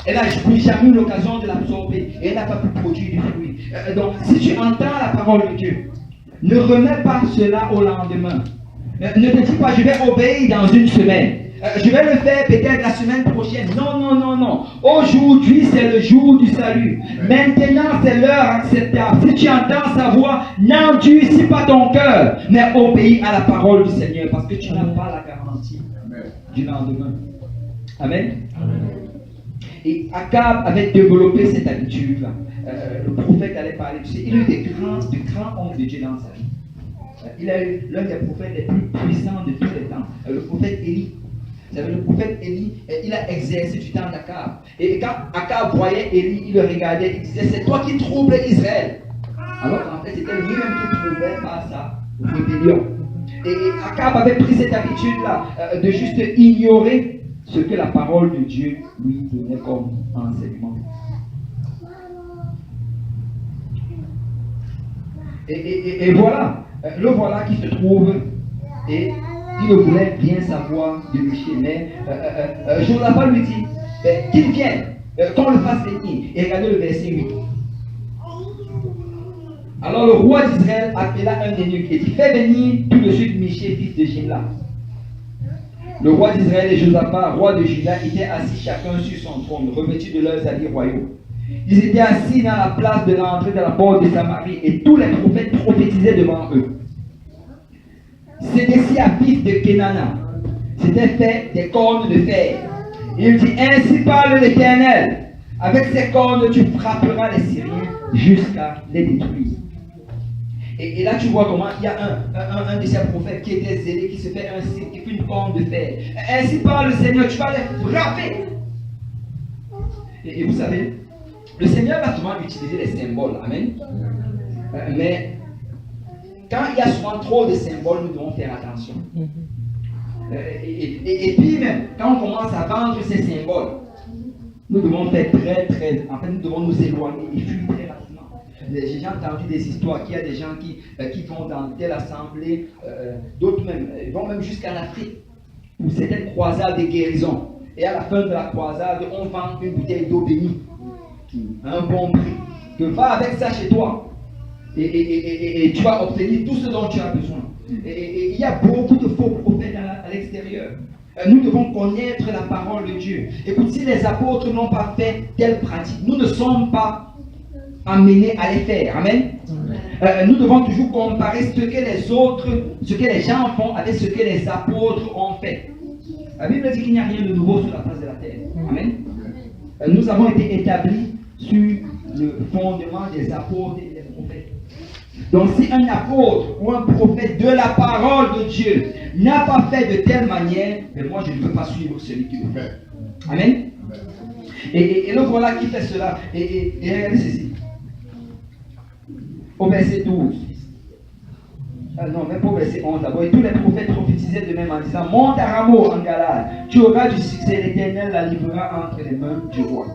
Elle n'a jamais eu l'occasion de l'absorber et elle n'a pas pu produire du fruit. Donc, si tu entends la parole de Dieu, ne remets pas cela au lendemain. Ne te dis pas, je vais obéir dans une semaine. Je vais le faire peut-être la semaine prochaine. Non, non, non, non. Aujourd'hui, c'est le jour du salut. Maintenant, c'est l'heure acceptable. Si tu entends sa voix, n'endurcis pas ton cœur, mais obéis à la parole du Seigneur parce que tu n'as pas la garantie du lendemain. Amen. Amen. Et Akab avait développé cette habitude-là. Le prophète allait parler. Tu sais, il a eu des grands hommes de Dieu dans sa vie. Il a eu l'un des prophètes les plus puissants de tous les temps, le prophète Élie. Vous savez, le prophète Élie, il a exercé du temps d'Akab. Et quand Akab voyait Élie, il le regardait, il disait, c'est toi qui troubles Israël. Alors qu'en fait, c'était lui-même qui troublait par sa rébellion. Et Akab avait pris cette habitude-là de juste ignorer ce que la parole de Dieu lui donnait comme enseignement. Et voilà, le voilà qui se trouve et il ne voulait rien savoir de Michée. Mais Josaphat lui dit qu'il vienne, qu'on le fasse venir. Et regardez le verset 8. Alors le roi d'Israël appela un eunuque et dit, fais venir tout de suite Michée, fils de Jimla. Le roi d'Israël et Josaphat, roi de Juda, étaient assis chacun sur son trône, revêtus de leurs habits royaux. Ils étaient assis dans la place de l'entrée de la porte de Samarie et tous les prophètes prophétisaient devant eux. Sédécia, fils de Kenana, s'était fait des cornes de fer. Il dit, ainsi parle l'Éternel, avec ces cornes tu frapperas les Syriens jusqu'à les détruire. Et là, tu vois comment il y a un de ces prophètes qui était zélé, qui se fait un signe, qui fait une corne de fer. Ainsi parle le Seigneur, tu vas les frapper. Et vous savez, le Seigneur va souvent utiliser les symboles. Amen. Mais quand il y a souvent trop de symboles, nous devons faire attention. Et puis même, quand on commence à vendre ces symboles, nous devons faire en fait, nous devons nous éloigner et fuir très rapidement. J'ai déjà entendu des histoires qu'il y a des gens qui vont dans telle assemblée, d'autres même, vont même jusqu'à l'Afrique, pour certaines croisades de guérison. Et à la fin de la croisade, on vend une bouteille d'eau bénie, à un bon prix. Que va avec ça chez toi. Et tu vas obtenir tout ce dont tu as besoin. Et il y a beaucoup de faux prophètes à l'extérieur. Nous devons connaître la parole de Dieu. Écoute, si les apôtres n'ont pas fait telle pratique, nous ne sommes pas amenés à les faire. Amen. Nous devons toujours comparer ce que les gens font avec ce que les apôtres ont fait. La Bible dit qu'il n'y a rien de nouveau sur la face de la terre. Amen. Nous avons été établis sur le fondement des apôtres et des prophètes. Donc si un apôtre ou un prophète de la parole de Dieu n'a pas fait de telle manière, mais moi je ne veux pas suivre celui qui le fait. Amen. Et le voilà qui fait cela. Et regardez ceci. Au verset 12. Non, même pas au verset 11 d'abord. Et tous les prophètes prophétisaient de même en disant, monte à Ramoth en Galade, tu auras du succès, l'Éternel la livrera entre les mains du roi.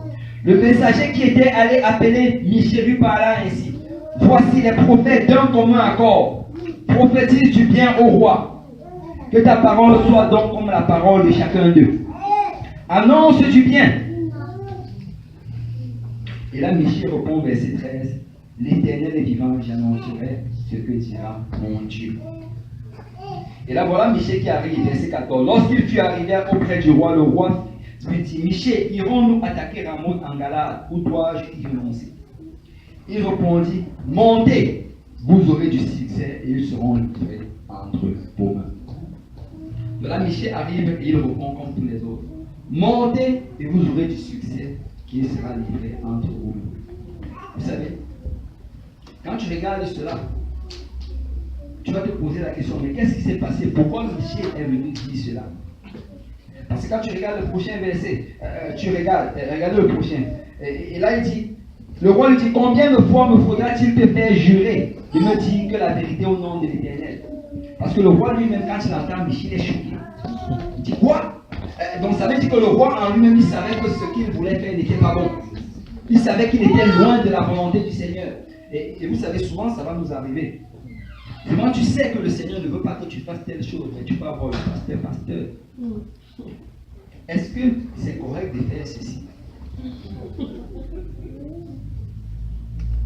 Le messager qui était allé appeler Michée lui parla ainsi. voici les prophètes d'un commun accord. Prophétise du bien au roi. Que ta parole soit donc comme la parole de chacun d'eux. Annonce du bien. Et là, Michée répond, verset 13. L'Éternel est vivant, j'annoncerai ce que dira mon Dieu. Et là, voilà Michée qui arrive, verset 14. Lorsqu'il fut arrivé auprès du roi, le roi lui dit, Michée, irons-nous attaquer Ramoth en Galade, ou dois-je y renoncer? Il répondit, montez, vous aurez du succès et ils seront livrés entre vos mains. De là, Michée arrive et il répond comme tous les autres. Montez et vous aurez du succès qui sera livré entre vous. Vous savez, quand tu regardes cela, tu vas te poser la question, mais qu'est-ce qui s'est passé? Pourquoi Michée est venu dire cela? Parce que quand tu regardes le prochain verset, regarde le prochain. Et là il dit, le roi lui dit, combien de fois me faudra-t-il te faire jurer de me dire que la vérité au nom de l'Éternel? Parce que le roi lui-même, quand il entend Michée, il est choqué. Il dit, quoi? Donc ça veut dire que le roi en lui-même, il savait que ce qu'il voulait faire n'était pas bon. Il savait qu'il était loin de la volonté du Seigneur. Et vous savez, souvent ça va nous arriver. Souvent tu sais que le Seigneur ne veut pas que tu fasses telle chose, mais tu vas voir le pasteur. Est-ce que c'est correct de faire ceci?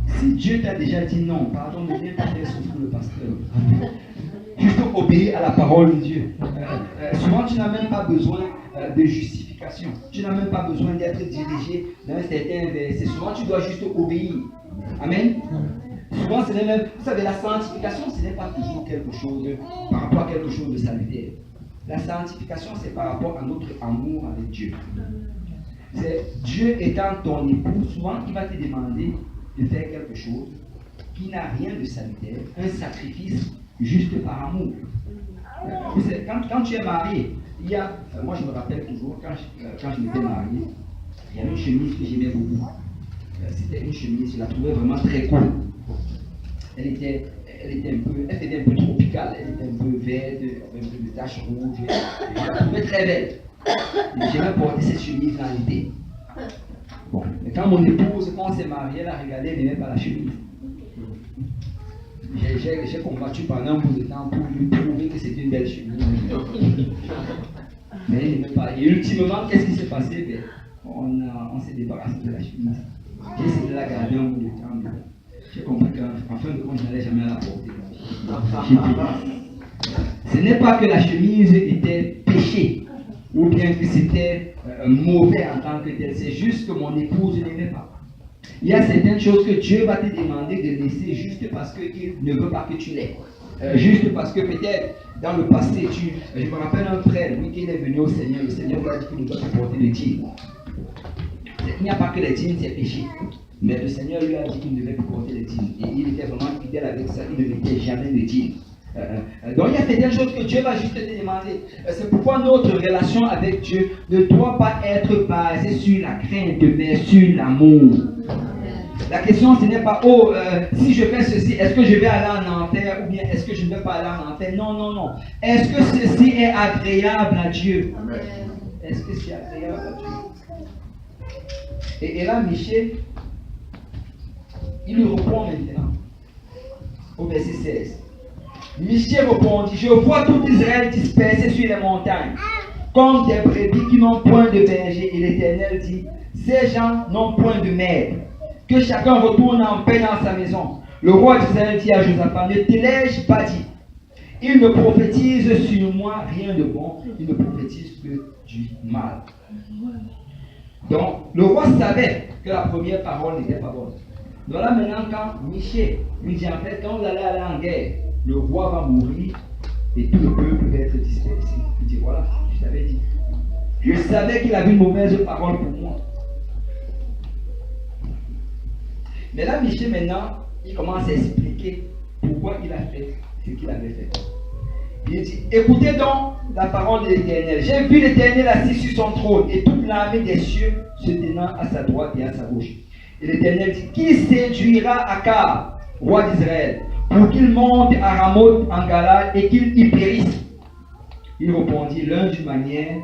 Si Dieu t'a déjà dit non, pardon, ne viens pas faire souffrir le pasteur. Juste obéir à la parole de Dieu. Souvent, tu n'as même pas besoin de justification. Tu n'as même pas besoin d'être dirigé dans un certain verset. Souvent, tu dois juste obéir. Amen. Souvent, ce n'est même, vous savez, la sanctification, ce n'est pas toujours quelque chose par rapport à quelque chose de salutaire. La sanctification, c'est par rapport à notre amour avec Dieu. C'est Dieu étant ton époux, souvent, il va te demander de faire quelque chose qui n'a rien de salutaire, un sacrifice juste par amour. Quand tu es marié, il y a, moi je me rappelle toujours, quand je m'étais marié, il y avait une chemise que j'aimais beaucoup. C'était une chemise, je la trouvais vraiment très cool. Elle faisait un peu tropicale, elle était un peu verte, avec un peu de taches rouges. Je la trouvais très belle. J'aimais porter cette chemise dans l'été. Bon, mais quand mon épouse, quand on s'est marié, elle a regardé, elle n'aimait pas la chemise. J'ai combattu pendant un bout de temps pour lui prouver que c'était une belle chemise. Mais elle n'aimait pas. Et ultimement, qu'est-ce qui s'est passé? Ben, on s'est débarrassé de la chemise. J'ai essayé de la garder un bout de temps. J'ai compris qu'en fin de compte, je n'allais jamais la porter. Ce n'est pas que la chemise était péché, ou bien que c'était mauvais en tant que tel. C'est juste que mon épouse n'aimait pas. Il y a certaines choses que Dieu va te demander de laisser juste parce qu'il ne veut pas que tu l'aies. Juste parce que peut-être dans le passé, je me rappelle un frère, lui qui est venu au Seigneur, le Seigneur lui a dit qu'il ne doit pas porter les dîmes. Il n'y a pas que les dîmes, c'est péché. Mais le Seigneur lui a dit qu'il ne devait plus porter les dîmes. Et il était vraiment fidèle avec ça, il ne mettait jamais de dîmes. Donc il y a certaines choses que Dieu va juste te demander. C'est pourquoi notre relation avec Dieu ne doit pas être basée sur la crainte, mais sur l'amour. La question ce n'est pas, si je fais ceci, est-ce que je vais aller en enfer ou bien est-ce que je ne vais pas aller en enfer? Non, non, non. Est-ce que ceci est agréable à Dieu? Est-ce que c'est agréable à Dieu? Et là, Michée, il lui répond maintenant, au verset 16. Michée répondit, je vois tout Israël dispersé sur les montagnes, comme des brebis qui n'ont point de berger. Et l'Éternel dit, ces gens n'ont point de maître. Que chacun retourne en paix dans sa maison. Le roi d'Israël dit à Josaphat, ne t'ai-je pas dit? Il ne prophétise sur moi rien de bon, il ne prophétise que du mal. Donc, le roi savait que la première parole n'était pas bonne. Donc là, maintenant, quand Michée lui dit, en fait, quand vous allez aller en guerre, le roi va mourir et tout le peuple va être dispersé. Il dit, voilà, je t'avais dit. Je savais qu'il avait une mauvaise parole pour moi. Mais là, Michée, maintenant, il commence à expliquer pourquoi il a fait ce qu'il avait fait. Il dit, écoutez donc la parole de l'Éternel. J'ai vu l'Éternel assis sur son trône et toute l'armée des cieux se tenant à sa droite et à sa gauche. Et l'Éternel dit, qui séduira Akab, roi d'Israël, pour qu'il monte à Ramoth en Galade et qu'il y périsse? Il répondit, l'un d'une manière,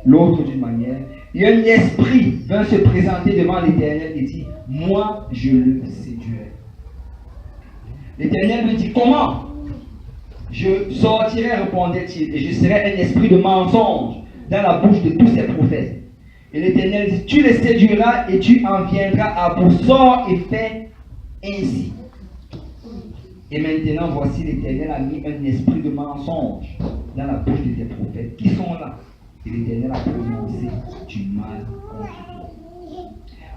l'autre d'une manière. Et un esprit vint se présenter devant l'Éternel et dit, moi je le séduirai. L'Éternel me dit, comment? Je sortirai, répondait-il, et je serai un esprit de mensonge dans la bouche de tous ces prophètes. Et l'Éternel dit, tu les séduiras et tu en viendras à bout. Sors et fais ainsi. Et maintenant, voici l'Éternel a mis un esprit de mensonge dans la bouche de tes prophètes qui sont là. Et l'Éternel a prononcé du mal contre toi.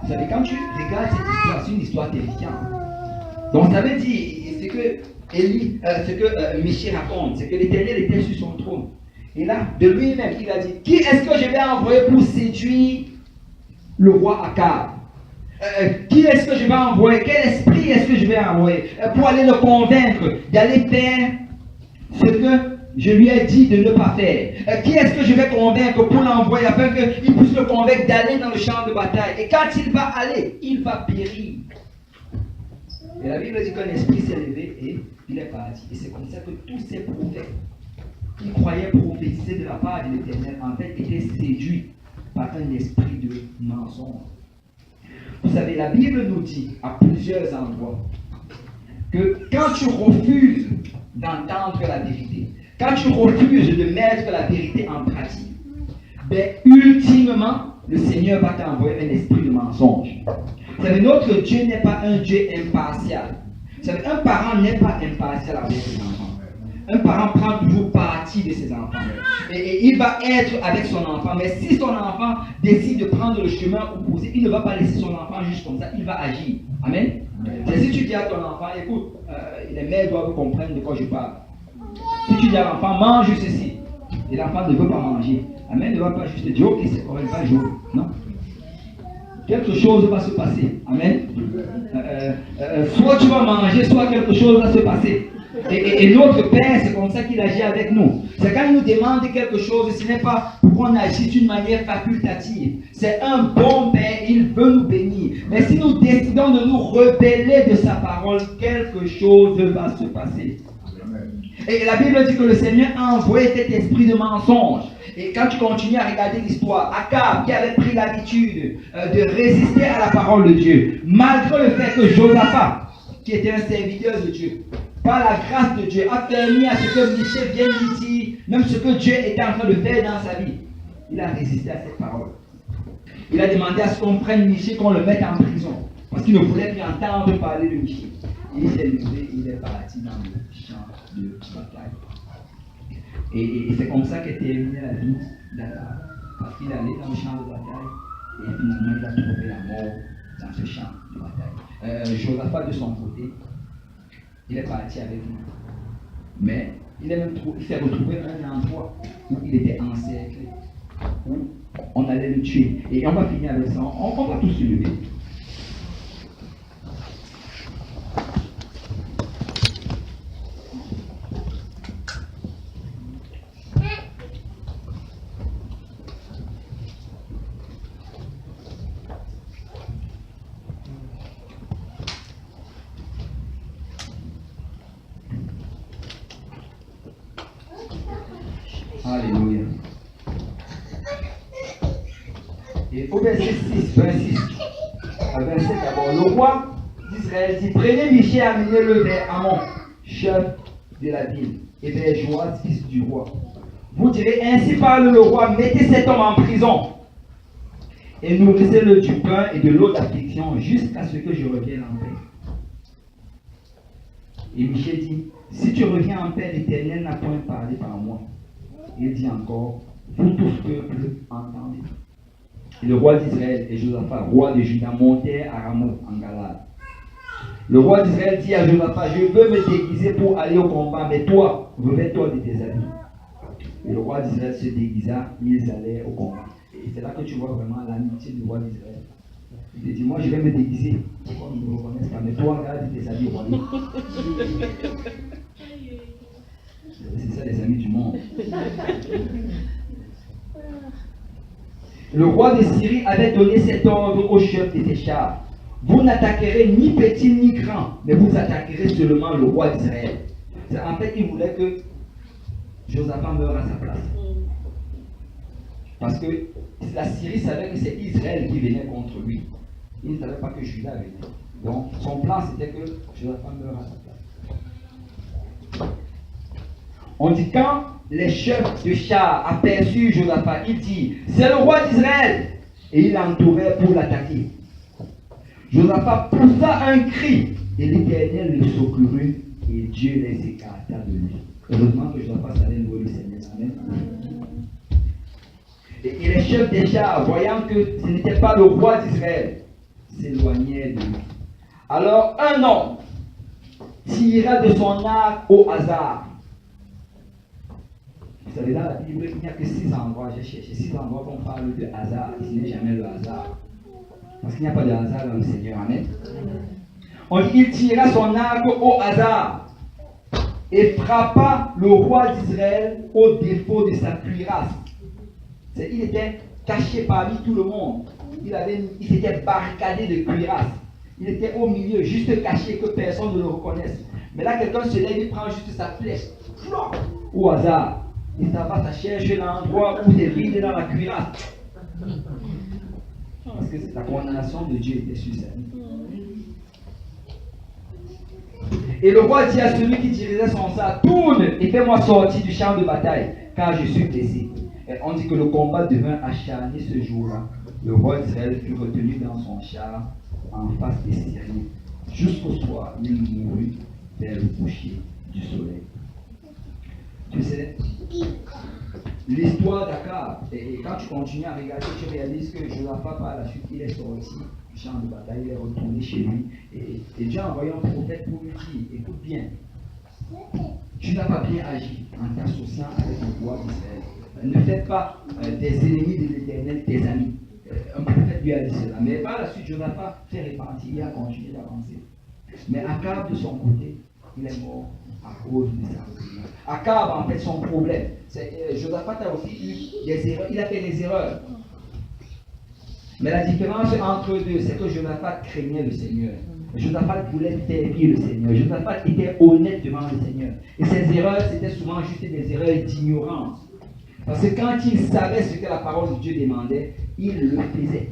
Vous savez, quand tu regardes cette histoire, c'est une histoire terrifiante. Donc ça veut dire, c'est que Michée raconte, c'est que l'Éternel était sur son trône. Et là, de lui-même, il a dit, qui est-ce que je vais envoyer pour séduire le roi Akab? Qui est-ce que je vais envoyer? Quel esprit est-ce que je vais envoyer pour aller le convaincre d'aller faire ce que je lui ai dit de ne pas faire? Qui est-ce que je vais convaincre pour l'envoyer afin qu'il puisse le convaincre d'aller dans le champ de bataille? Et quand il va aller, il va périr. Et la Bible dit qu'un esprit s'est levé et il est parti. Et c'est comme ça que tous ces prophètes qui croyaient prophétiser de la part de l'Éternel, en fait, étaient séduits par un esprit de mensonge. Vous savez, la Bible nous dit à plusieurs endroits que quand tu refuses d'entendre la vérité, quand tu refuses de mettre la vérité en pratique, ben, ultimement, le Seigneur va t'envoyer un esprit de mensonge. Vous savez, notre Dieu n'est pas un Dieu impartial. Vous savez, un parent n'est pas impartial avec ses enfants. Un parent prend toujours parti de ses enfants. Et il va être avec son enfant. Mais si son enfant décide de prendre le chemin opposé, il ne va pas laisser son enfant juste comme ça. Il va agir. Amen. C'est si tu dis à ton enfant, écoute, les mères doivent comprendre de quoi je parle. Si tu dis à l'enfant, mange ceci, et l'enfant ne veut pas manger. Amen. Ne va pas juste dire, ok, c'est correct, pas jouer. Non. Quelque chose va se passer. Amen. Soit tu vas manger, soit quelque chose va se passer. Et notre Père, c'est comme ça qu'il agit avec nous. C'est quand il nous demande quelque chose, ce n'est pas pour qu'on agisse d'une manière facultative. C'est un bon Père, il veut nous bénir. Mais si nous décidons de nous rebeller de sa parole, quelque chose va se passer. Et la Bible dit que le Seigneur a envoyé cet esprit de mensonge. Et quand tu continues à regarder l'histoire, Akab, qui avait pris l'habitude de résister à la parole de Dieu, malgré le fait que Josaphat, qui était un serviteur de Dieu, par la grâce de Dieu, a permis à ce que Michée vienne lui dire même ce que Dieu était en train de faire dans sa vie. Il a résisté à cette parole. Il a demandé à ce qu'on prenne Michée, qu'on le mette en prison. Parce qu'il ne voulait plus entendre parler de Michée. Et il s'est levé, il est parti dans le champ de bataille. Et c'est comme ça qu'est terminée la vie d'Akab. Parce qu'il allait dans le champ de bataille et finalement il a trouvé la mort dans ce champ de bataille. Josaphat de son côté, il est parti avec nous. Mais il s'est retrouvé à un endroit où il était encerclé, où on allait le tuer. Et on va finir avec ça. On va tous se lever. Alléluia. Et au verset 6, 26 à 27 d'abord, le roi d'Israël dit, prenez Michée, amenez-le vers Amon, chef de la ville, et vers Joas, fils du roi. Vous direz, ainsi parle le roi, mettez cet homme en prison, et nourrissez-le du pain et de l'eau d'affliction, jusqu'à ce que je revienne en paix. Et Michée dit, si tu reviens en paix, l'Éternel n'a point parlé par moi. Il dit encore, vous tous peuple, entendez. Et le roi d'Israël et Josaphat, roi de Juda, montèrent à Ramoth en Galade. Le roi d'Israël dit à Josaphat, je veux me déguiser pour aller au combat, mais toi, revêt-toi de tes habits. Et le roi d'Israël se déguisa, ils allèrent au combat. Et c'est là que tu vois vraiment l'amitié du roi d'Israël. Il te dit, moi je vais me déguiser pour qu'on ne me reconnaisse pas, mais toi, regarde tes habits royaux. C'est ça les amis du monde. Le roi de Syrie avait donné cet ordre au chef de ses chars. Vous n'attaquerez ni petit ni grand, mais vous attaquerez seulement le roi d'Israël. En fait, il voulait que Josaphat meure à sa place. Parce que la Syrie savait que c'est Israël qui venait contre lui. Il ne savait pas que Juda venait. Donc, son plan, c'était que Josaphat meure à sa place. On dit quand les chefs de chars aperçurent Josaphat, ils dirent, c'est le roi d'Israël. Et il entourait pour l'attaquer. Josaphat poussa un cri et l'Éternel le secourut et Dieu les écarta de lui. Heureusement que Josaphat savait louer le Seigneur. Amen. Et les chefs des chars, voyant que ce n'était pas le roi d'Israël, s'éloignèrent de lui. Alors un homme tira de son arc au hasard. Vous savez, dans la Bible, il n'y a que 6 endroits. J'ai cherché 6 endroits qu'on parle de hasard. Ce n'est jamais le hasard. Parce qu'il n'y a pas de hasard dans le Seigneur. Amen. On dit qu'il tira son arc au hasard et frappa le roi d'Israël au défaut de sa cuirasse. Il était caché parmi tout le monde. Il s'était barricadé de cuirasse. Il était au milieu, juste caché, que personne ne le reconnaisse. Mais là, quelqu'un se lève, il prend juste sa flèche. Au hasard. Il s'en va, ça cherche l'endroit où c'est vide dans la cuirasse. Parce que la condamnation de Dieu était sur ça. Et le roi dit à celui qui dirigeait son char, tourne et fais-moi sortir du champ de bataille, car je suis blessé. Et on dit que le combat devint acharné ce jour-là. Le roi d'Israël fut retenu dans son char en face des Syriens. Jusqu'au soir, il mourut vers le coucher du soleil. Tu sais, l'histoire d'Akab, et quand tu continues à regarder, tu réalises que Josaphat par la suite, il est sorti du champ de bataille, il est retourné chez lui, et Dieu a envoyé un prophète pour lui dire, écoute bien, tu n'as pas bien agi en t'associant avec le roi d'Israël. Ne faites pas des ennemis de l'Éternel tes amis. Un prophète lui a dit cela, mais par la suite, Josaphat fait repentir, il a continué d'avancer. Mais Akab de son côté, il est mort à cause de sa rébellion. Akab, en fait, son problème, Josaphat a aussi eu des erreurs, il a fait des erreurs. Mais la différence entre eux deux, c'est que Josaphat craignait le Seigneur. Josaphat voulait servir le Seigneur. Josaphat était honnête devant le Seigneur. Et ses erreurs, c'était souvent juste des erreurs d'ignorance. Parce que quand il savait ce que la parole de Dieu demandait, il le faisait.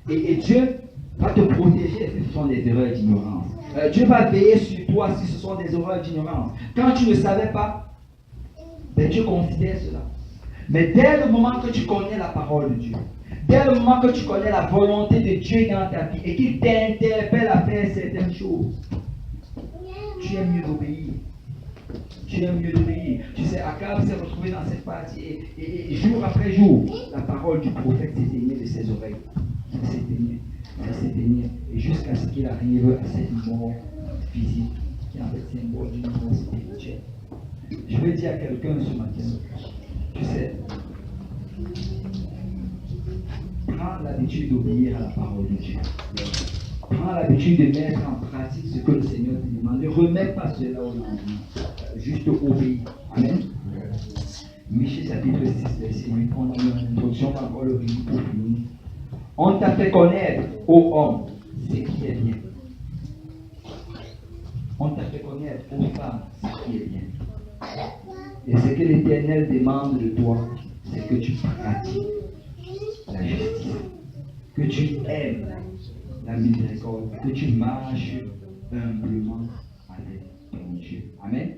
Et Dieu va te protéger si ce sont des erreurs d'ignorance. Dieu va veiller sur toi si ce sont des erreurs d'ignorance. Quand tu ne savais pas, ben Dieu considère cela. Mais dès le moment que tu connais la parole de Dieu, dès le moment que tu connais la volonté de Dieu dans ta vie et qu'il t'interpelle à faire certaines choses, tu es mieux d'obéir. Tu es mieux d'obéir. Tu sais, Akab s'est retrouvé dans cette partie et jour après jour, la parole du prophète s'éteignait de ses oreilles. Ça s'éteignait. Et jusqu'à ce qu'il arrive à cette mort physique, qui en fait c'est une mort d'une mort spirituelle. Je veux dire à quelqu'un ce matin, tu sais, prends l'habitude d'obéir à la parole de Dieu. Prends l'habitude de mettre en pratique ce que le Seigneur te demande. Ne remets pas cela au lendemain. Juste obéir. Amen. Michée chapitre 6, verset 8, on a une introduction par rapport au récit pour finir. On t'a fait connaître, ô homme, ce qui est bien. On t'a fait connaître, ô femme, ce qui est bien. Et ce que l'Éternel demande de toi, c'est que tu pratiques la justice, que tu aimes la miséricorde, que tu marches humblement avec ton Dieu. Amen.